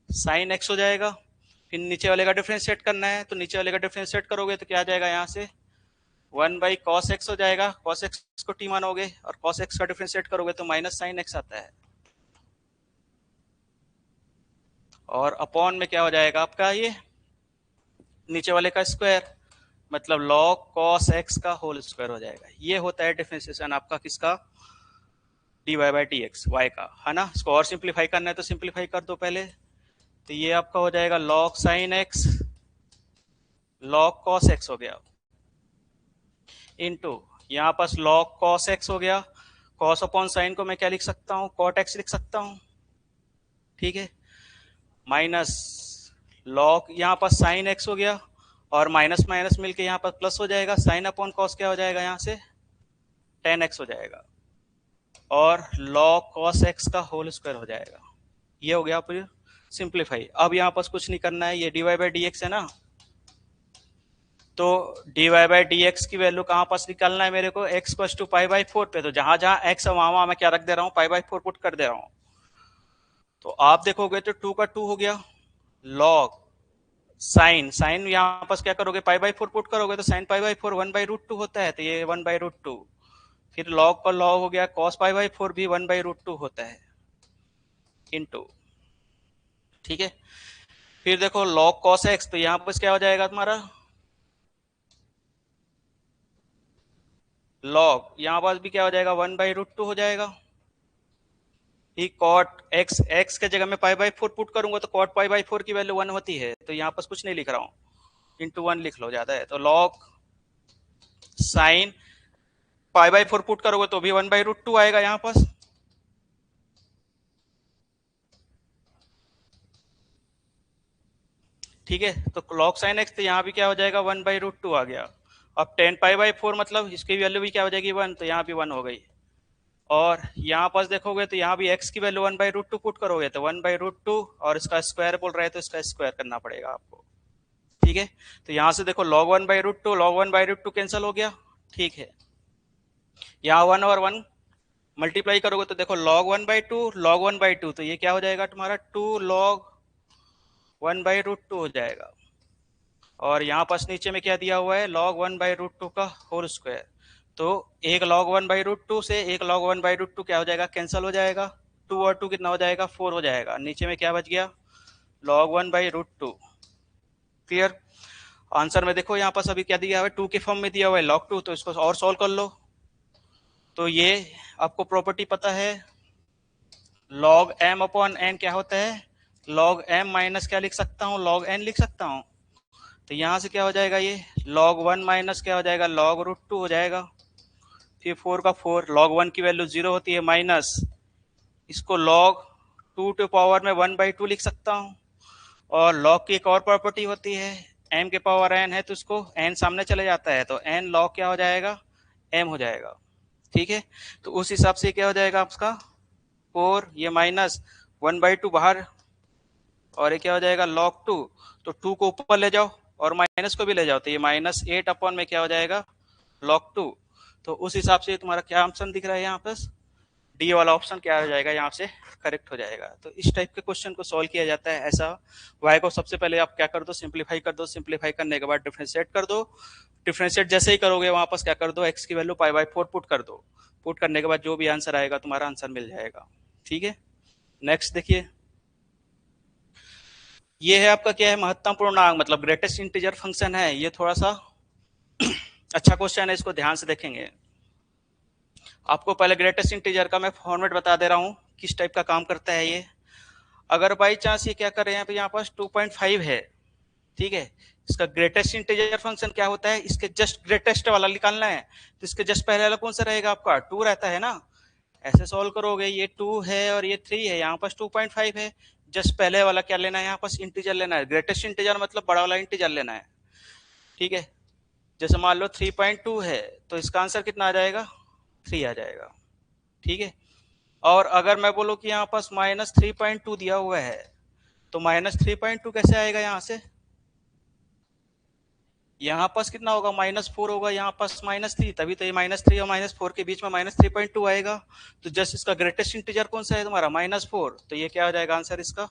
sin x हो जाएगा। फिर नीचे वाले का डिफरेंशिएट करना है, तो नीचे वाले का डिफरेंशिएट करोगे तो क्या आ जाएगा, यहाँ से 1/cos x हो जाएगा। cos x को t मानोगे और cos x का डिफरेंशिएट करोगे तो माइनस sin x आता है। और अपॉन में क्या हो जाएगा आपका, ये नीचे वाले का स्क्वायर, मतलब log cos x का होल स्क्वायर हो जाएगा। ये होता है डिफरेंशिएशन आपका किसका, dy/dx y का, है ना। इसको और सिंप्लीफाई करना है तो सिंप्लीफाई कर दो पहले। तो ये आपका हो जाएगा log sin x log cos x हो गया, इनटू यहाँ पास log cos x हो गया। cos अपॉन साइन को मैं क्या लिख सकता हूँ, cot x लिख सकता हूँ, ठीक है। माइनस log यहाँ पास sin x हो गया, और माइनस माइनस मिलके यहाँ पर प्लस हो जाएगा। साइन अपॉन cos क्या हो जाएगा, यहाँ से tan x हो जाएगा, और log cos x का होल स्क्वायर हो जाएगा। ये हो गया फिर सिंप्लीफाई। अब यहाँ पास कुछ नहीं करना है, ये dy/dx है ना। तो dy/dx की वैल्यू कहाँ पास निकालना है मेरे को, x = π/4 पे। तो जहां जहां x है वहां मैं क्या रख दे रहा हूँ, π/4 पुट कर दे रहा हूँ। तो आप देखोगे तो 2 का 2 हो गया, log साइन यहाँ पास क्या करोगे, π/4 पुट करोगे तो साइन π/4 1/√2 होता है, तो ये 1/√2। फिर log का log हो गया, cos π/4 भी 1/√2 होता है, इनटू, ठीक है। फिर देखो log cos x, तो यहाँ पास क्या हो जाएगा तुम्हारा, log यहाँ पास भी क्या हो जाएगा, 1/√2 हो जाएगा। ही cot x के जगह में π/4 पुट करूंगा तो cot π/4 की वैल्यू 1 होती है, तो यहाँ पास कुछ नहीं लिख रहा हूँ, इंटू 1 लिख लो, ज्यादा है। तो log साइन π/4 पुट करोगे तो भी 1/√2 आएगा यहाँ पास, ठीक है। तो log sin x, तो यहाँ भी क्या हो जाएगा, 1/√2 आ गया। अब tan π/4 मतलब इसकी वैल्यू भी क्या हो जाएगी, 1, तो यहाँ भी 1 हो गई। और यहाँ पास देखोगे तो यहाँ भी x की वैल्यू 1/√2 पुट करोगे तो 1/√2, और इसका स्क्वायर बोल रहे हैं तो इसका स्क्वायर करना पड़ेगा आपको, ठीक है। तो यहाँ से देखो log 1/√2 log 1/√2 कैंसिल हो गया, ठीक है। यहाँ 1 और 1 मल्टीप्लाई करोगे तो देखो log 1/2 log 1/2, तो ये क्या हो जाएगा तुम्हारा 2 log 1/√2 हो जाएगा। और यहाँ पास नीचे में क्या दिया हुआ है, log 1/√2 का होल स्क्वायर। तो एक log 1/√2 से एक log 1/√2 क्या हो जाएगा, कैंसिल हो जाएगा। 2 और 2 कितना हो जाएगा, 4 हो जाएगा। नीचे में क्या बच गया, log 1/√2। क्लियर। आंसर में देखो यहाँ पास अभी क्या दिया हुआ है, 2 के फॉर्म में दिया हुआ है log 2, तो इसको और सॉल्व कर लो। तो ये आपको प्रॉपर्टी पता है, log m अपॉन n क्या होता है, log m माइनस क्या लिख सकता हूँ, log n लिख सकता हूँ। तो यहाँ से क्या हो जाएगा, ये log 1 माइनस क्या हो जाएगा, log √2 हो जाएगा। फिर 4 का 4, log 1 की वैल्यू 0 होती है, माइनस इसको log 2 टू पावर में 1/2 लिख सकता हूँ। और log की एक और प्रॉपर्टी होती है, m के पावर n है तो उसको n सामने चले जाता है, तो n log क्या हो जाएगा, m हो जाएगा, ठीक है। तो उस हिसाब से क्या हो जाएगा आपका 4, ये माइनस 1/2 बाहर, और ये क्या हो जाएगा log 2। तो 2 को ऊपर ले जाओ और माइनस को भी ले जाओ, तो ये -8 अपॉन में क्या हो जाएगा, log 2। तो उस हिसाब से तुम्हारा क्या ऑप्शन दिख रहा है, यहाँ पर डी वाला ऑप्शन क्या हो जाएगा, यहाँ से करेक्ट हो जाएगा। तो इस टाइप के क्वेश्चन को सॉल्व किया जाता है ऐसा। y को सबसे पहले आप क्या कर दो, सिंप्लीफाई कर दो, सिंप्लीफाई करने के बाद डिफरेंशिएट कर दो। डिफरेंशिएट जैसे ही करोगे वहां पर क्या कर दो, x की वैल्यू π/4 पुट कर दो। पुट करने के बाद जो भी आंसर आएगा तुम्हारा आंसर मिल जाएगा, ठीक है। नेक्स्ट देखिए, ये है आपका क्या है, महत्तम पूर्णांक मतलब ग्रेटेस्ट इंटीजर फंक्शन है। ये थोड़ा सा अच्छा क्वेश्चन है, इसको ध्यान से देखेंगे। आपको पहले ग्रेटेस्ट इंटीजर का मैं फॉर्मेट बता दे रहा हूँ, किस टाइप का काम करता है ये। अगर बाई चांस ये क्या कर रहे हैं, यहाँ पास 2.5 है, ठीक है, इसका ग्रेटेस्ट इंटीजर फंक्शन क्या होता है, इसके जस्ट ग्रेटेस्ट वाला निकालना है, तो इसके जस्ट पहले वाला कौन सा रहेगा आपका, 2 रहता है ना। ऐसे सॉल्व करोगे, ये 2 है और ये 3 है, यहाँ पास 2.5 है, जस्ट पहले वाला क्या लेना है, यहाँ पास इंटीजर लेना है, ग्रेटेस्ट इंटीजर मतलब बड़ा वाला इंटीजर लेना है, ठीक है। जैसे मान लो 3.2 है, तो इसका आंसर कितना आ जाएगा, 3 आ जाएगा, ठीक है। और अगर मैं बोलूँ कि यहाँ पास -3.2 दिया हुआ है, तो -3.2 कैसे आएगा, यहाँ से यहाँ पास कितना होगा, -4 होगा, यहाँ पास -3, तभी तो ये -3 और -4 के बीच में -3.2 आएगा। तो जस्ट इसका ग्रेटेस्ट इंटीजर कौन सा है तुम्हारा, -4, तो ये क्या हो जाएगा आंसर इसका,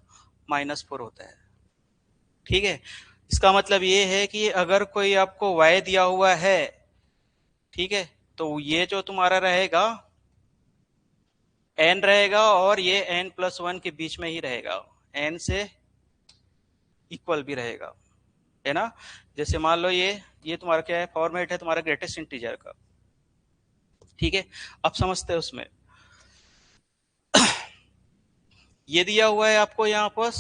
-4 होता है, ठीक है। इसका मतलब ये है कि अगर कोई आपको y दिया हुआ है, ठीक है, तो ये जो तुम्हारा रहेगा n रहेगा, और ये n+1 के बीच में ही रहेगा, n से इक्वल भी रहेगा, है ना। जैसे मान लो ये तुम्हारा क्या है, फॉर्मेट है तुम्हारा ग्रेटेस्ट इंटीजर का, ठीक है। अब समझते हैं उसमें ये दिया हुआ है आपको यहां पर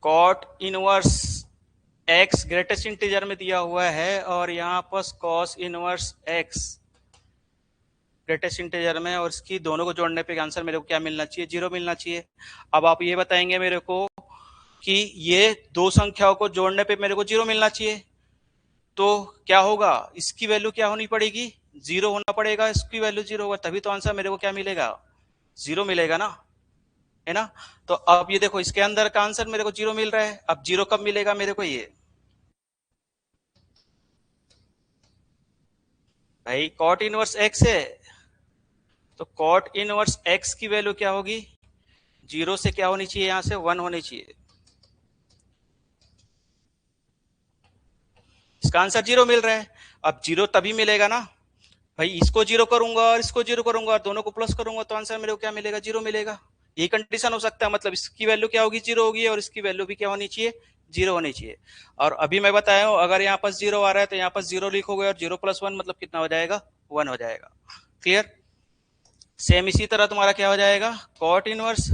cot inverse x greatest integer में दिया हुआ है, और यहाँ पर cos inverse x greatest integer में, और इसकी दोनों को जोड़ने पे आंसर मेरे को क्या मिलना चाहिए, 0 मिलना चाहिए। अब आप ये बताएंगे मेरे को कि ये दो संख्याओं को जोड़ने पे मेरे को 0 मिलना चाहिए, तो क्या होगा, इसकी वैल्यू क्या होनी पड़ेगी, 0 होना पड़ेगा, इसकी वैल्यू 0 होगा, तभी तो आंसर मेरे को क्या मिलेगा, 0 मिलेगा ना, है ना। तो अब ये देखो, इसके अंदर का आंसर मेरे को 0 मिल रहा है। अब 0 कब मिलेगा मेरे को, ये भाई कॉट इनवर्स एक्स है, तो कॉट इनवर्स एक्स की वैल्यू क्या होगी, 0 से क्या होनी चाहिए, यहां से 1 होनी चाहिए, इसका आंसर 0 मिल रहा है। अब 0 तभी मिलेगा ना भाई, इसको 0 करूंगा और इसको 0 करूंगा और दोनों को प्लस करूंगा, तो आंसर मेरे को क्या मिलेगा, 0 मिलेगा। ये कंडीशन हो सकता है, मतलब इसकी वैल्यू क्या होगी, 0 होगी, और इसकी वैल्यू भी क्या होनी चाहिए, 0 होनी चाहिए। और अभी मैं बताया हूं, अगर यहाँ पास 0 आ रहा है तो यहाँ पास 0 लिखोगे, और 0+1 मतलब कितना हो जाएगा, 1 हो जाएगा, क्लियर। सेम इसी तरह तुम्हारा क्या हो जाएगा, कॉट इनवर्स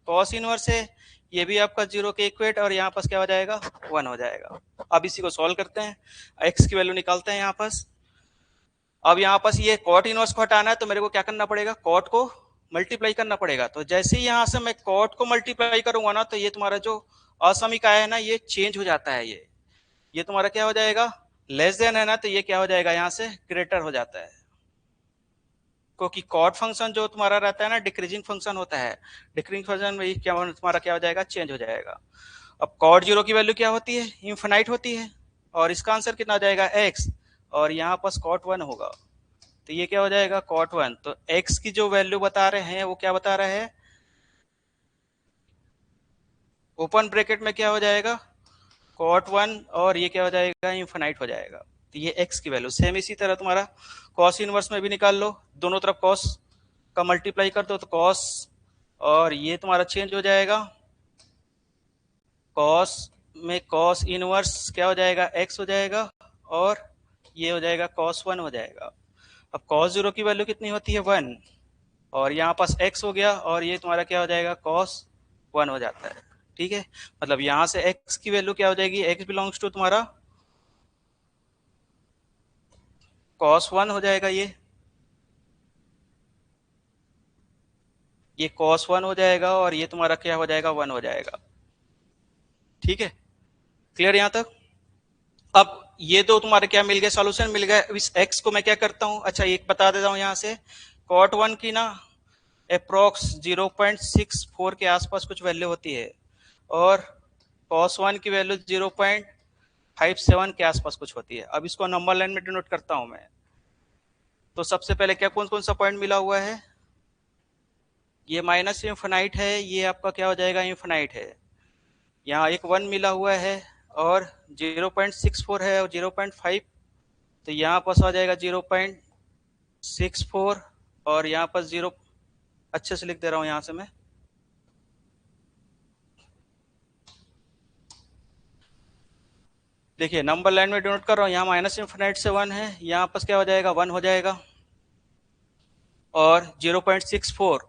कॉस इनवर्स है, ये भी आपका 0 के इक्वेट, और यहाँ पास क्या हो जाएगा, 1 हो जाएगा। अब इसी को सॉल्व करते हैं, एक्स की वैल्यू निकालते हैं यहाँ पास। अब यहाँ पास ये कॉट इनवर्स को हटाना है, तो मेरे को क्या करना पड़ेगा, कॉट को मल्टीप्लाई करना पड़ेगा। तो जैसे ही यहाँ से मैं कॉट को मल्टीप्लाई करूंगा ना, तो ये तुम्हारा जो असमीका है ना, ये चेंज हो जाता है, ये तुम्हारा क्या हो जाएगा, लेस देन है ना, तो ये क्या हो जाएगा, यहाँ से ग्रेटर हो जाता है, क्योंकि कॉट फंक्शन जो तुम्हारा रहता है ना, डिक्रीजिंग फंक्शन होता है, डिक्रीजिंग फंक्शन में क्या तुम्हारा क्या हो जाएगा, चेंज हो जाएगा। अब कॉट 0 की वैल्यू क्या होती है, इन्फिनाइट होती है, और इसका आंसर कितना हो जाएगा, x, और यहाँ पास कॉट 1 होगा, तो ये क्या हो जाएगा, कॉट 1। तो x की जो वैल्यू बता रहे हैं वो क्या बता रहे हैं, ओपन ब्रैकेट में क्या हो जाएगा, कॉट 1, और ये क्या हो जाएगा, इन्फिनाइट हो जाएगा। तो ये x की वैल्यू सेम इसी तरह तुम्हारा कॉस इनवर्स में भी निकाल लो, दोनों तरफ कॉस का मल्टीप्लाई कर दो, तो कॉस, और ये तुम्हारा चेंज हो जाएगा, कॉस में कॉस इनवर्स क्या हो जाएगा, x हो जाएगा, और ये हो जाएगा कॉस 1 हो जाएगा। अब कॉस 0 की वैल्यू कितनी होती है, 1, और यहाँ पास x हो गया, और ये तुम्हारा क्या हो जाएगा, कॉस 1 हो जाता है, ठीक है। मतलब यहाँ से x की वैल्यू क्या हो जाएगी, x बिलोंग्स टू तुम्हारा कॉस 1 हो जाएगा, ये कॉस 1 हो जाएगा, और ये तुम्हारा क्या हो जाएगा, 1 हो जाएगा, ठीक है, क्लियर यहाँ तक। अब ये दो तुम्हारे क्या मिल गए, सॉल्यूशन मिल गए। इस x को मैं क्या करता हूँ, अच्छा एक बता देता हूँ यहाँ से, कॉट 1 की ना अप्रोक्स 0.64 के आसपास कुछ वैल्यू होती है, और कॉस 1 की वैल्यू 0.57 के आसपास कुछ होती है। अब इसको नंबर लाइन में डिनोट करता हूं मैं। तो सबसे पहले क्या कौन कौन सा पॉइंट मिला हुआ है, ये माइनस इन्फिनाइट है, ये आपका क्या हो जाएगा, इन्फिनाइट है। यहाँ एक 1 मिला हुआ है, और 0.64 है, और 0.5, तो यहाँ पास आ जाएगा 0.64, और यहाँ पर 0, अच्छे से लिख दे रहा हूँ यहाँ से मैं, देखिए नंबर लाइन में डिनोट कर रहा हूँ, यहाँ माइनस इन्फिनाइट से 1 है, यहाँ पास क्या हो जाएगा 1 हो जाएगा। और 0.64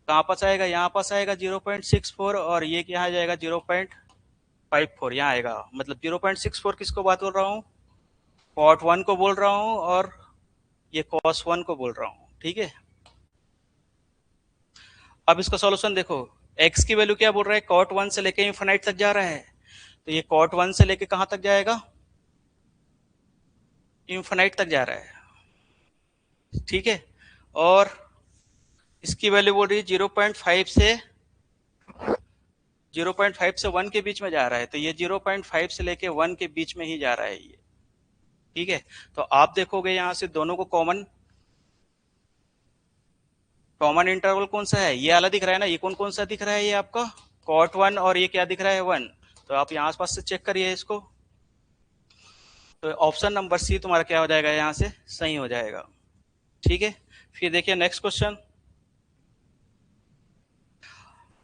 कहाँ पास आएगा, यहाँ पास आएगा 0.64, और ये क्या आ जाएगा 0.54 यहाँ आएगा। मतलब 0.64 किसको बात बोल रहा हूँ, कॉट 1 को बोल रहा हूँ, और ये कॉस 1 को बोल रहा हूँ। ठीक है, अब इसका सॉल्यूशन देखो, x की वैल्यू क्या बोल रहा है, कॉट 1 से लेके इन्फिनाइट तक जा रहा है, तो ये कॉट 1 से लेके कहाँ तक जाएगा, इन्फिनाइट तक जा रहा है। ठीक है, और इसकी वैल्यू बोल रही है 0.5 से 1 के बीच में जा रहा है, तो ये 0.5 से लेके 1 के बीच में ही जा रहा है ये। ठीक है, तो आप देखोगे यहां से दोनों को कॉमन इंटरवल कौन सा है, ये वाला दिख रहा है ना, ये कौन कौन सा दिख रहा है, ये आपका कॉट 1, और ये क्या दिख रहा है 1। तो आप यहाँ आसपास से चेक करिए इसको, तो ऑप्शन नंबर सी तुम्हारा क्या हो जाएगा, यहाँ से सही हो जाएगा। ठीक है, फिर देखिए नेक्स्ट क्वेश्चन।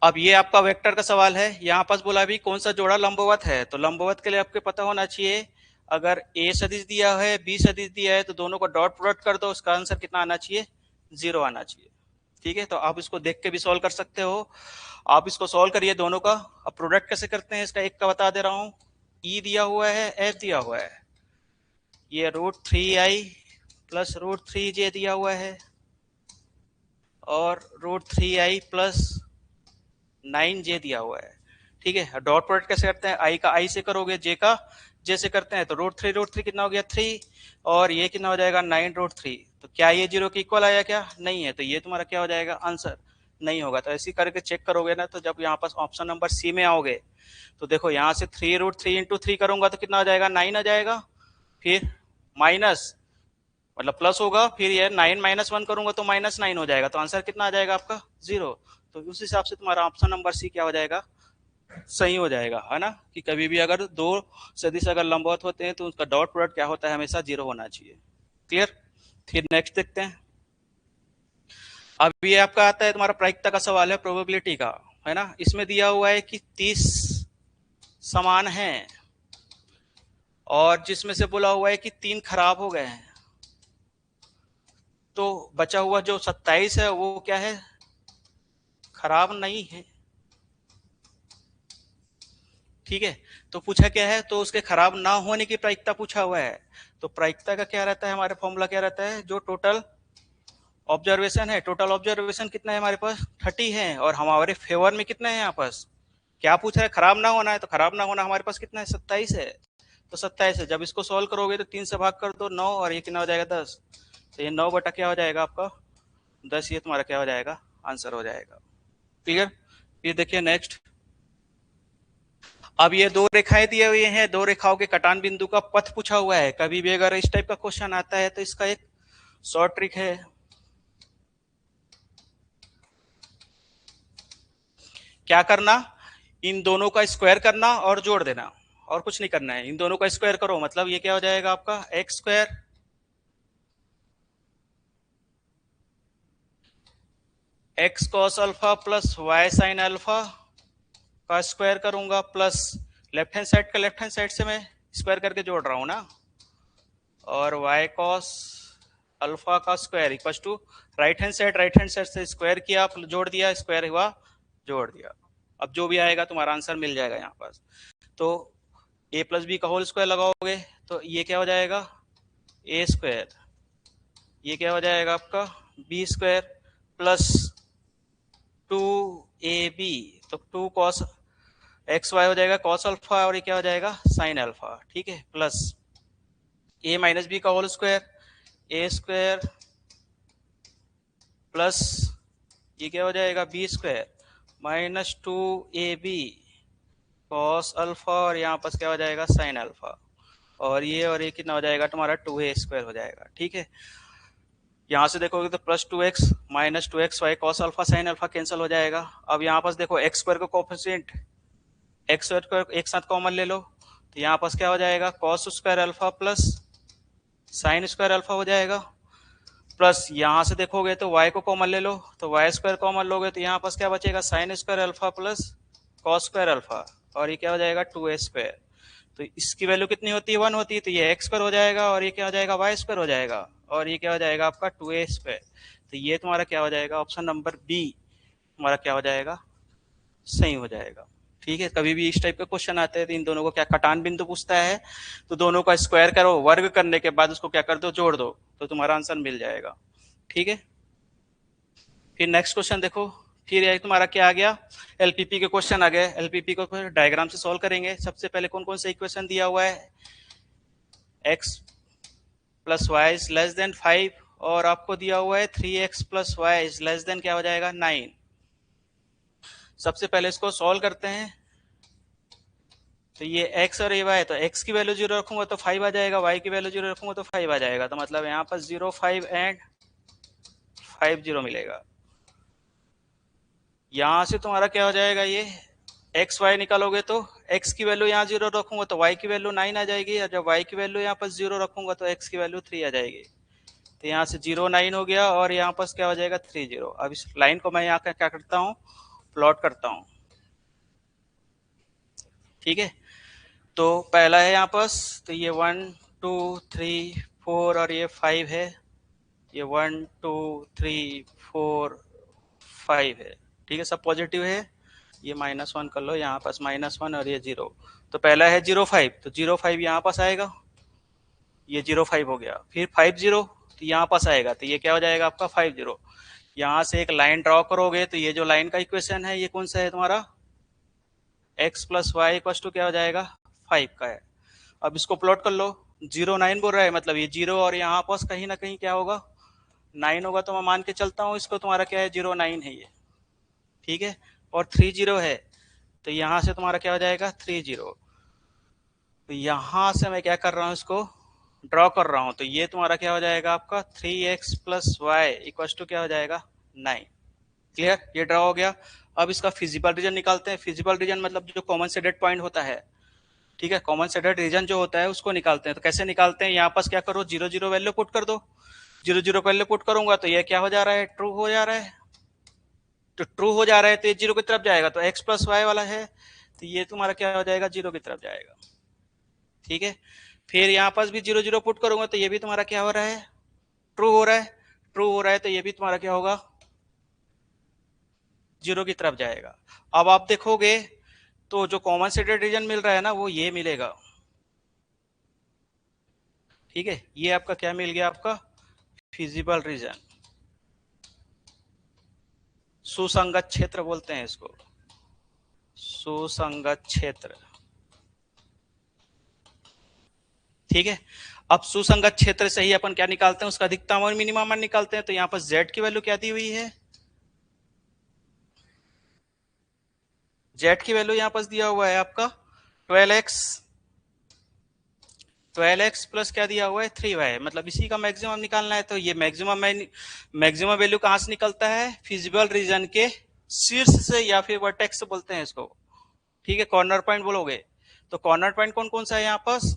अब ये आपका वेक्टर का सवाल है, यहाँ पास बोला भी कौन सा जोड़ा लंबवत है, तो लंबवत के लिए आपको पता होना चाहिए, अगर ए सदिश दिया है बी सदिश दिया है तो दोनों को डॉट प्रोडक्ट कर दो, उसका आंसर कितना आना चाहिए, 0 आना चाहिए। ठीक है, तो आप इसको देख के भी सॉल्व कर सकते हो, आप इसको सॉल्व करिए दोनों का। अब प्रोडक्ट कैसे करते हैं इसका, एक का बता दे रहा हूँ, ई दिया हुआ है, एफ दिया हुआ है, ये √3i प्लस √3j दिया हुआ है, और √3i प्लस 9j दिया हुआ है। ठीक है, डॉट प्रोडक्ट कैसे करते हैं, आई का आई से करोगे, जे का जे से करते हैं, तो √3 कितना हो गया 3, और ये कितना हो जाएगा 9√3। तो क्या ये 0 के इक्वल आया, क्या नहीं है, तो ये तुम्हारा क्या हो जाएगा आंसर नहीं होगा। तो ऐसे करके चेक करोगे ना, तो जब यहाँ पास ऑप्शन नंबर सी में आओगे तो देखो यहाँ से 3√3 इंटू 3 करूंगा तो कितना आ जाएगा 9 आ जाएगा, फिर माइनस मतलब प्लस होगा, फिर ये 9 -1 करूंगा तो -9 हो जाएगा, तो आंसर कितना आ जाएगा आपका 0। तो उस हिसाब से तुम्हारा ऑप्शन नंबर सी क्या हो जाएगा, सही हो जाएगा, है ना, कि कभी भी अगर दो सदिश अगर लंबवत होते हैं तो उसका डॉट प्रोडक्ट क्या होता है, हमेशा 0 होना चाहिए। क्लियर, फिर नेक्स्ट देखते हैं। अब ये आपका आता है तुम्हारा प्रायिकता का सवाल है, प्रोबेबिलिटी का, है ना। इसमें दिया हुआ है कि 30 समान हैं, और जिसमें से बोला हुआ है कि 3 खराब हो गए हैं, तो बचा हुआ जो 27 है वो क्या है, खराब नहीं है। ठीक है, तो पूछा क्या है, तो उसके खराब ना होने की प्रायिकता पूछा हुआ है। तो प्रायिकता का क्या रहता है, हमारे फॉर्मूला क्या रहता है, जो टोटल ऑब्जर्वेशन है, टोटल ऑब्जर्वेशन कितना है हमारे पास 30 है, और हमारे फेवर में कितना है यहाँ पास, क्या पूछा है, खराब ना होना है, तो खराब ना होना हमारे पास कितना है 27 है। तो 27 है, जब इसको सॉल्व करोगे तो 3 से भाग कर दो 9, और ये कितना हो जाएगा 10, तो ये 9 बटा क्या हो जाएगा आपका 10, ये तुम्हारा क्या हो जाएगा आंसर हो जाएगा। क्लियर, फिर देखिए नेक्स्ट। अब ये 2 रेखाएं दिए हुए हैं, 2 रेखाओं के कटान बिंदु का पथ पूछा हुआ है। कभी भी अगर इस टाइप का क्वेश्चन आता है तो इसका एक शॉर्ट ट्रिक है, क्या करना, इन दोनों का स्क्वायर करना और जोड़ देना, और कुछ नहीं करना है। इन दोनों का स्क्वायर करो, मतलब ये क्या हो जाएगा आपका x square x cos alpha plus y sine alpha का स्क्वायर करूंगा, प्लस लेफ्ट हैंड साइड का लेफ्ट हैंड साइड से मैं स्क्वायर करके जोड़ रहा हूं ना, और वाई कॉस अल्फा का square equal to right hand side से स्क्वायर किया, जोड़ दिया, स्क्वायर हुआ, जोड़ दिया। अब जो भी आएगा तुम्हारा आंसर मिल जाएगा यहाँ पास। तो ए प्लस बी का होल स्क्वायर लगाओगे तो ये क्या हो जाएगा ए स्क्वायर, ये क्या हो जाएगा आपका बी स्क्वायर, प्लस 2ab, तो 2 कॉस एक्स वाई हो जाएगा कॉस अल्फा, और ये क्या हो जाएगा साइन अल्फा। ठीक है, प्लस a माइनस बी का whole square, a square plus ये क्या हो जाएगा b square minus 2ab cos alpha, और यहाँ पास क्या हो जाएगा साइन अल्फा, और ये कितना हो जाएगा तुम्हारा 2a स्क्वायर हो जाएगा। ठीक है, यहाँ से देखोगे तो plus 2x minus 2x y cos alpha sine alpha cancel हो जाएगा। अब यहाँ पास देखो एक्स स्क्वायर का कोफिशिएंट एक्स स्क्वायर को एक साथ कॉमन ले लो, तो यहाँ पास क्या हो जाएगा cos square alpha plus sign square alpha हो जाएगा, प्लस यहाँ से देखोगे तो y को कॉमन ले लो, तो वाई स्क्वायर कॉमन लोगे तो यहाँ पास क्या बचेगा sign square alpha plus cos square alpha, और ये क्या हो जाएगा 2a स्क्वायर। तो इसकी वैल्यू कितनी होती है, 1 होती है, तो ये एक्स स्क्वायर हो जाएगा और ये क्या हो जाएगा, वाई स्क्वायर हो जाएगा और ये क्या हो जाएगा आपका 2a स्क्वायर। तो ये तुम्हारा क्या हो जाएगा, ऑप्शन नंबर बी तुम्हारा क्या हो जाएगा, सही हो जाएगा। ठीक है, कभी भी इस टाइप का क्वेश्चन आते हैं तो इन दोनों को क्या कटान बिंदु पूछता है, तो दोनों का स्क्वायर करो, वर्ग करने के बाद उसको क्या कर दो, जोड़ दो, तो तुम्हारा आंसर मिल जाएगा। ठीक है, फिर नेक्स्ट क्वेश्चन देखो, फिर एक तुम्हारा क्या आ गया, एलपीपी के क्वेश्चन आ गए। एलपीपी को डायग्राम से सॉल्व करेंगे। सबसे पहले कौन कौन सा इक्वेशन दिया हुआ है, x plus y is less than 5 और आपको दिया हुआ है 3x plus y is less than क्या हो जाएगा 9। सबसे पहले इसको सॉल्व करते हैं। तो ये x और y, तो x की वैल्यू 0 रखूंगा तो 5 आ जाएगा, y की वैल्यू 0 रखूंगा तो 5 आ जाएगा, तो मतलब यहाँ पर 0 5 एंड 5 0 मिलेगा। यहां से तुम्हारा क्या हो जाएगा, ये एक्स वाई निकालोगे तो x की वैल्यू यहाँ 0 रखूंगा तो y की वैल्यू 9 आ जाएगी, और जब y की वैल्यू यहाँ पर 0 रखूंगा तो x की वैल्यू 3 आ जाएगी। तो यहाँ से 0 9 हो गया और यहाँ पर क्या हो जाएगा 3 0। अब इस लाइन को मैं यहाँ का क्या करता हूँ, प्लॉट करता हूँ। ठीक है, तो पहला है यहाँ पर, तो ये 1 2 3 4 और ये 5 है, ये 1 2 3 4 5 है। ठीक है, सब पॉजिटिव है। ये -1 कर लो, यहाँ पास -1 और ये 0। तो पहला है 0 5, तो 0 5 यहाँ पास आएगा, ये 0 5 हो गया। फिर 5 0 तो यहाँ पास आएगा, तो ये क्या हो जाएगा आपका 5 0। यहाँ से एक लाइन ड्रॉ करोगे तो ये जो लाइन का इक्वेशन है ये कौन सा है तुम्हारा, x plus y equal to क्या हो जाएगा 5 का है। अब इसको प्लॉट कर लो, 0 9 बोल रहा है, मतलब ये 0 और यहाँ पास कहीं ना कहीं क्या होगा 9 होगा, तो मैं मान के चलता हूँ इसको तुम्हारा क्या है 0 9 है ये। ठीक है, और 3 0 है, तो यहाँ से तुम्हारा क्या हो जाएगा 3 0। तो यहाँ से मैं क्या कर रहा हूँ, इसको ड्रॉ कर रहा हूँ, तो ये तुम्हारा क्या हो जाएगा आपका 3x plus y equal to क्या हो जाएगा 9। क्लियर, ये ड्रॉ हो गया। अब इसका फिजिबल रीजन निकालते हैं। फिजिबल रीजन मतलब जो कॉमन सेडेड पॉइंट होता है, ठीक है, कॉमन सेडेड रीजन जो होता है उसको निकालते हैं। तो कैसे निकालते हैं, यहाँ पास क्या करो 0 0 वैल्यू पुट कर दो, 0 0 वैल्यू पुट करूंगा तो ये क्या हो जा रहा है, ट्रू हो जा रहा है। तो ट्रू हो जा रहा है तो ये 0 की तरफ जाएगा, तो x प्लस वाई वाला है, तो ये तुम्हारा क्या हो जाएगा 0 की तरफ जाएगा। ठीक है, फिर यहाँ पास भी 0 0 पुट करूंगा तो ये भी तुम्हारा क्या हो रहा है, ट्रू हो रहा है। ट्रू हो रहा है तो ये भी तुम्हारा क्या होगा 0 की तरफ जाएगा। अब आप देखोगे तो जो कॉमन सेडेड रीजन मिल रहा है ना वो ये मिलेगा। ठीक है, ये आपका क्या मिल गया, आपका फिजिबल रीजन, सुसंगत क्षेत्र बोलते हैं इसको, सुसंगत क्षेत्र। ठीक है, अब सुसंगत क्षेत्र से ही अपन क्या निकालते हैं, उसका अधिकतम और मिनिमम मान निकालते हैं। तो यहाँ पर z की वैल्यू क्या दी हुई है, z की वैल्यू यहाँ पर दिया हुआ है आपका 12x, 12x प्लस क्या दिया हुआ है 3y, मतलब इसी का मैक्सिमम निकालना है। तो ये मैक्सिमम वैल्यू कहां से निकलता है, फिजिबल रीजन के शीर्ष से या फिर वर्टेक्स से बोलते हैं इसको। ठीक है, कॉर्नर पॉइंट बोलोगे तो कॉर्नर पॉइंट कौन कौन सा है यहाँ पास,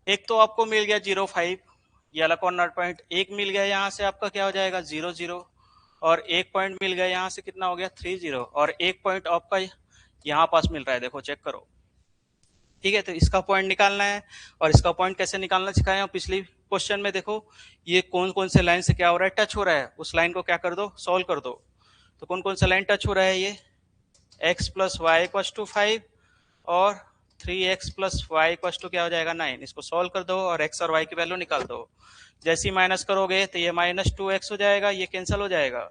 एक तो आपको मिल गया 0 5, ये वाला कॉर्नर पॉइंट, एक मिल गया यहाँ से आपका क्या हो जाएगा 0 0, और एक पॉइंट मिल गया यहाँ से कितना हो गया 3 0, और एक पॉइंट आपका यहाँ पास मिल रहा है, देखो चेक करो। ठीक है, तो इसका पॉइंट निकालना है, और इसका पॉइंट कैसे निकालना सिखाया हूं पिछली क्वेश्चन में। देखो ये कौन कौन से लाइन से क्या हो रहा है, टच हो रहा है, उस लाइन को क्या कर दो सॉल्व कर दो। तो कौन कौन सा लाइन टच हो रहा है, ये x plus y equal to 5 और 3x plus y equal to क्या हो जाएगा 9। इसको सॉल्व कर दो और x और y की वैल्यू निकाल दो। जैसे ही माइनस करोगे तो ये -2x हो जाएगा, ये कैंसिल हो जाएगा,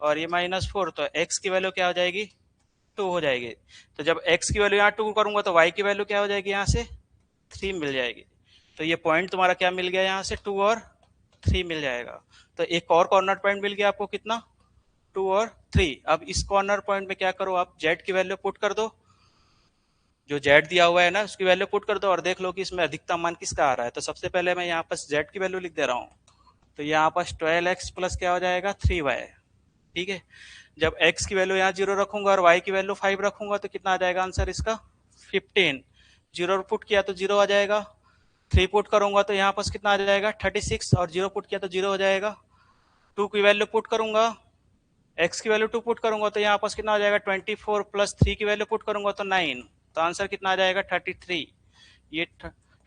और ये -4, तो x की वैल्यू क्या हो जाएगी 2 हो जाएगी। तो जब x की वैल्यू यहाँ 2 करूंगा तो y की वैल्यू क्या हो जाएगी, यहाँ से 3 मिल जाएगी। तो ये पॉइंट तुम्हारा क्या मिल गया, यहाँ से 2 और 3 मिल जाएगा। तो एक और कॉर्नर पॉइंट मिल गया आपको कितना, 2 और 3। अब इस कॉर्नर पॉइंट में क्या करो, आप z की वैल्यू पुट कर दो, जो z दिया हुआ है ना उसकी वैल्यू पुट कर दो, और देख लो कि इसमें अधिकतम मान किसका आ रहा है। तो सबसे पहले मैं यहाँ पर z की वैल्यू लिख दे रहा हूँ, तो यहाँ पर 12x प्लस क्या हो जाएगा 3y। ठीक है, जब x की वैल्यू यहाँ 0 रखूंगा और y की वैल्यू 5 रखूंगा तो कितना आ जाएगा आंसर इसका 15। 0 पुट किया तो 0 आ जाएगा, 3 पुट करूंगा तो यहाँ पास कितना आ जाएगा 36, और 0 पुट किया तो 0 हो जाएगा। 2 की वैल्यू पुट करूंगा, x की वैल्यू 2 पुट करूंगा तो यहाँ पास कितना हो जाएगा 24, प्लस 3 की वैल्यू पुट करूंगा तो 9। तो आंसर कितना आ जाएगा 33। ये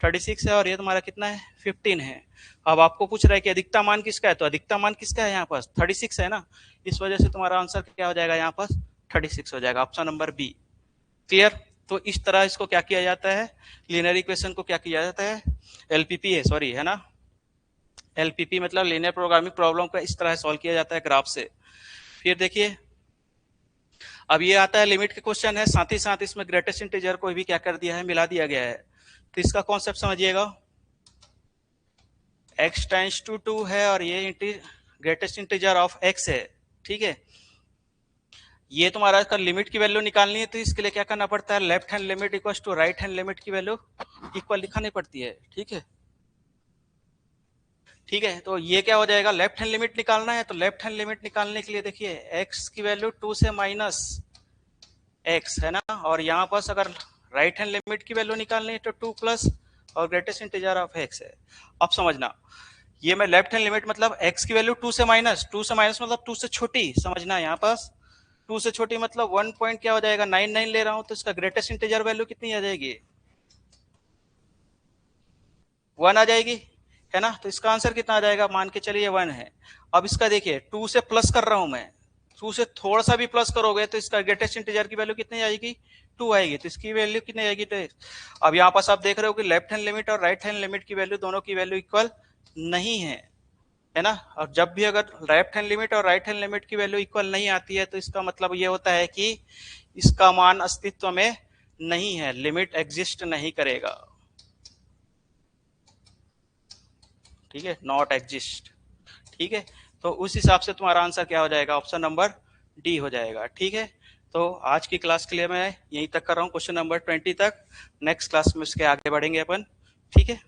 36 है और ये तुम्हारा कितना है 15 है। अब आपको पूछ रहा है कि अधिकतम मान किसका है, तो अधिकतम मान किसका है यहाँ पास 36 है ना, इस वजह से तुम्हारा आंसर क्या हो जाएगा यहाँ पास 36 हो जाएगा, ऑप्शन नंबर बी। क्लियर। तो इस तरह इसको क्या किया जाता है, लीनियर इक्वेशन को क्या किया जाता है, एलपीपी है सॉरी है ना, एलपीपी मतलब लीनियर प्रोग्रामिंग प्रॉब्लम का इस तरह सॉल्व किया जाता है ग्राफ से। फिर देखिए अब ये आता है लिमिट के क्वेश्चन है, साथ ही साथ इसमें ग्रेटेस्ट इंटीजर को भी क्या कर दिया है, मिला दिया गया है। तो इसका कॉन्सेप्ट समझिएगा, x टेंड्स टू 2 है और ये ग्रेटेस्ट इंटीजर ऑफ x है, ठीक है। ये तुम्हारा इसका लिमिट की वैल्यू निकालनी है, तो इसके लिए क्या करना पड़ता है, left hand limit equal to right hand limit की वैल्यू इक्वल लिखानी पड़ती है, ठीक है। ठीक है, तो ये क्या हो जाएगा, लेफ्ट हैंड लिमिट निकालना है, तो लेफ्ट हैंड लिमिट निकालने के लिए देखिए x की वैल्यू 2 से माइनस x है ना, और यहाँ पर अगर राइट हैंड लिमिट की वैल्यू निकालनी है तो 2 प्लस और ग्रेटेस्ट इंटीजर ऑफ x है। अब समझना, ये मैं लेफ्ट हैंड लिमिट मतलब x की वैल्यू 2 से माइनस मतलब 2 से छोटी, समझना यहाँ पास 2 से छोटी मतलब 1 पॉइंट क्या हो जाएगा 99 ले रहा हूं, तो इसका ग्रेटेस्ट इंटीजर वैल्यू कितनी आ जाएगी 1 आ जाएगी, है ना। तो इसका आंसर कितना आ जाएगा, मान के चलिए 1 है। अब इसका देखिए 2 से प्लस कर रहा हूं मैं, 2 से थोड़ा सा भी प्लस करोगे तो इसका ग्रेटेस्ट इंटीजर की वैल्यू कितनी आएगी 2 आएगी, तो इसकी वैल्यू कितनी आएगी 2। अब यहाँ पास आप देख रहे हो कि लेफ्ट हैंड लिमिट और राइट हैंड लिमिट की वैल्यू दोनों की वैल्यू इक्वल नहीं है ना। और जब भी अगर लेफ्ट हैंड लिमिट और राइट हैंड लिमिट की वैल्यू इक्वल नहीं आती है तो इसका मतलब ये होता है कि इसका मान अस्तित्व में नहीं है, लिमिट एग्जिस्ट नहीं करेगा, ठीक है, नॉट एग्जिस्ट, ठीक है। तो उस हिसाब से तुम्हारा आंसर क्या हो जाएगा, ऑप्शन नंबर डी हो जाएगा, ठीक है। तो आज की क्लास के लिए मैं यहीं तक कर रहा हूँ, क्वेश्चन नंबर 20 तक। नेक्स्ट क्लास में उसके आगे बढ़ेंगे अपन, ठीक है।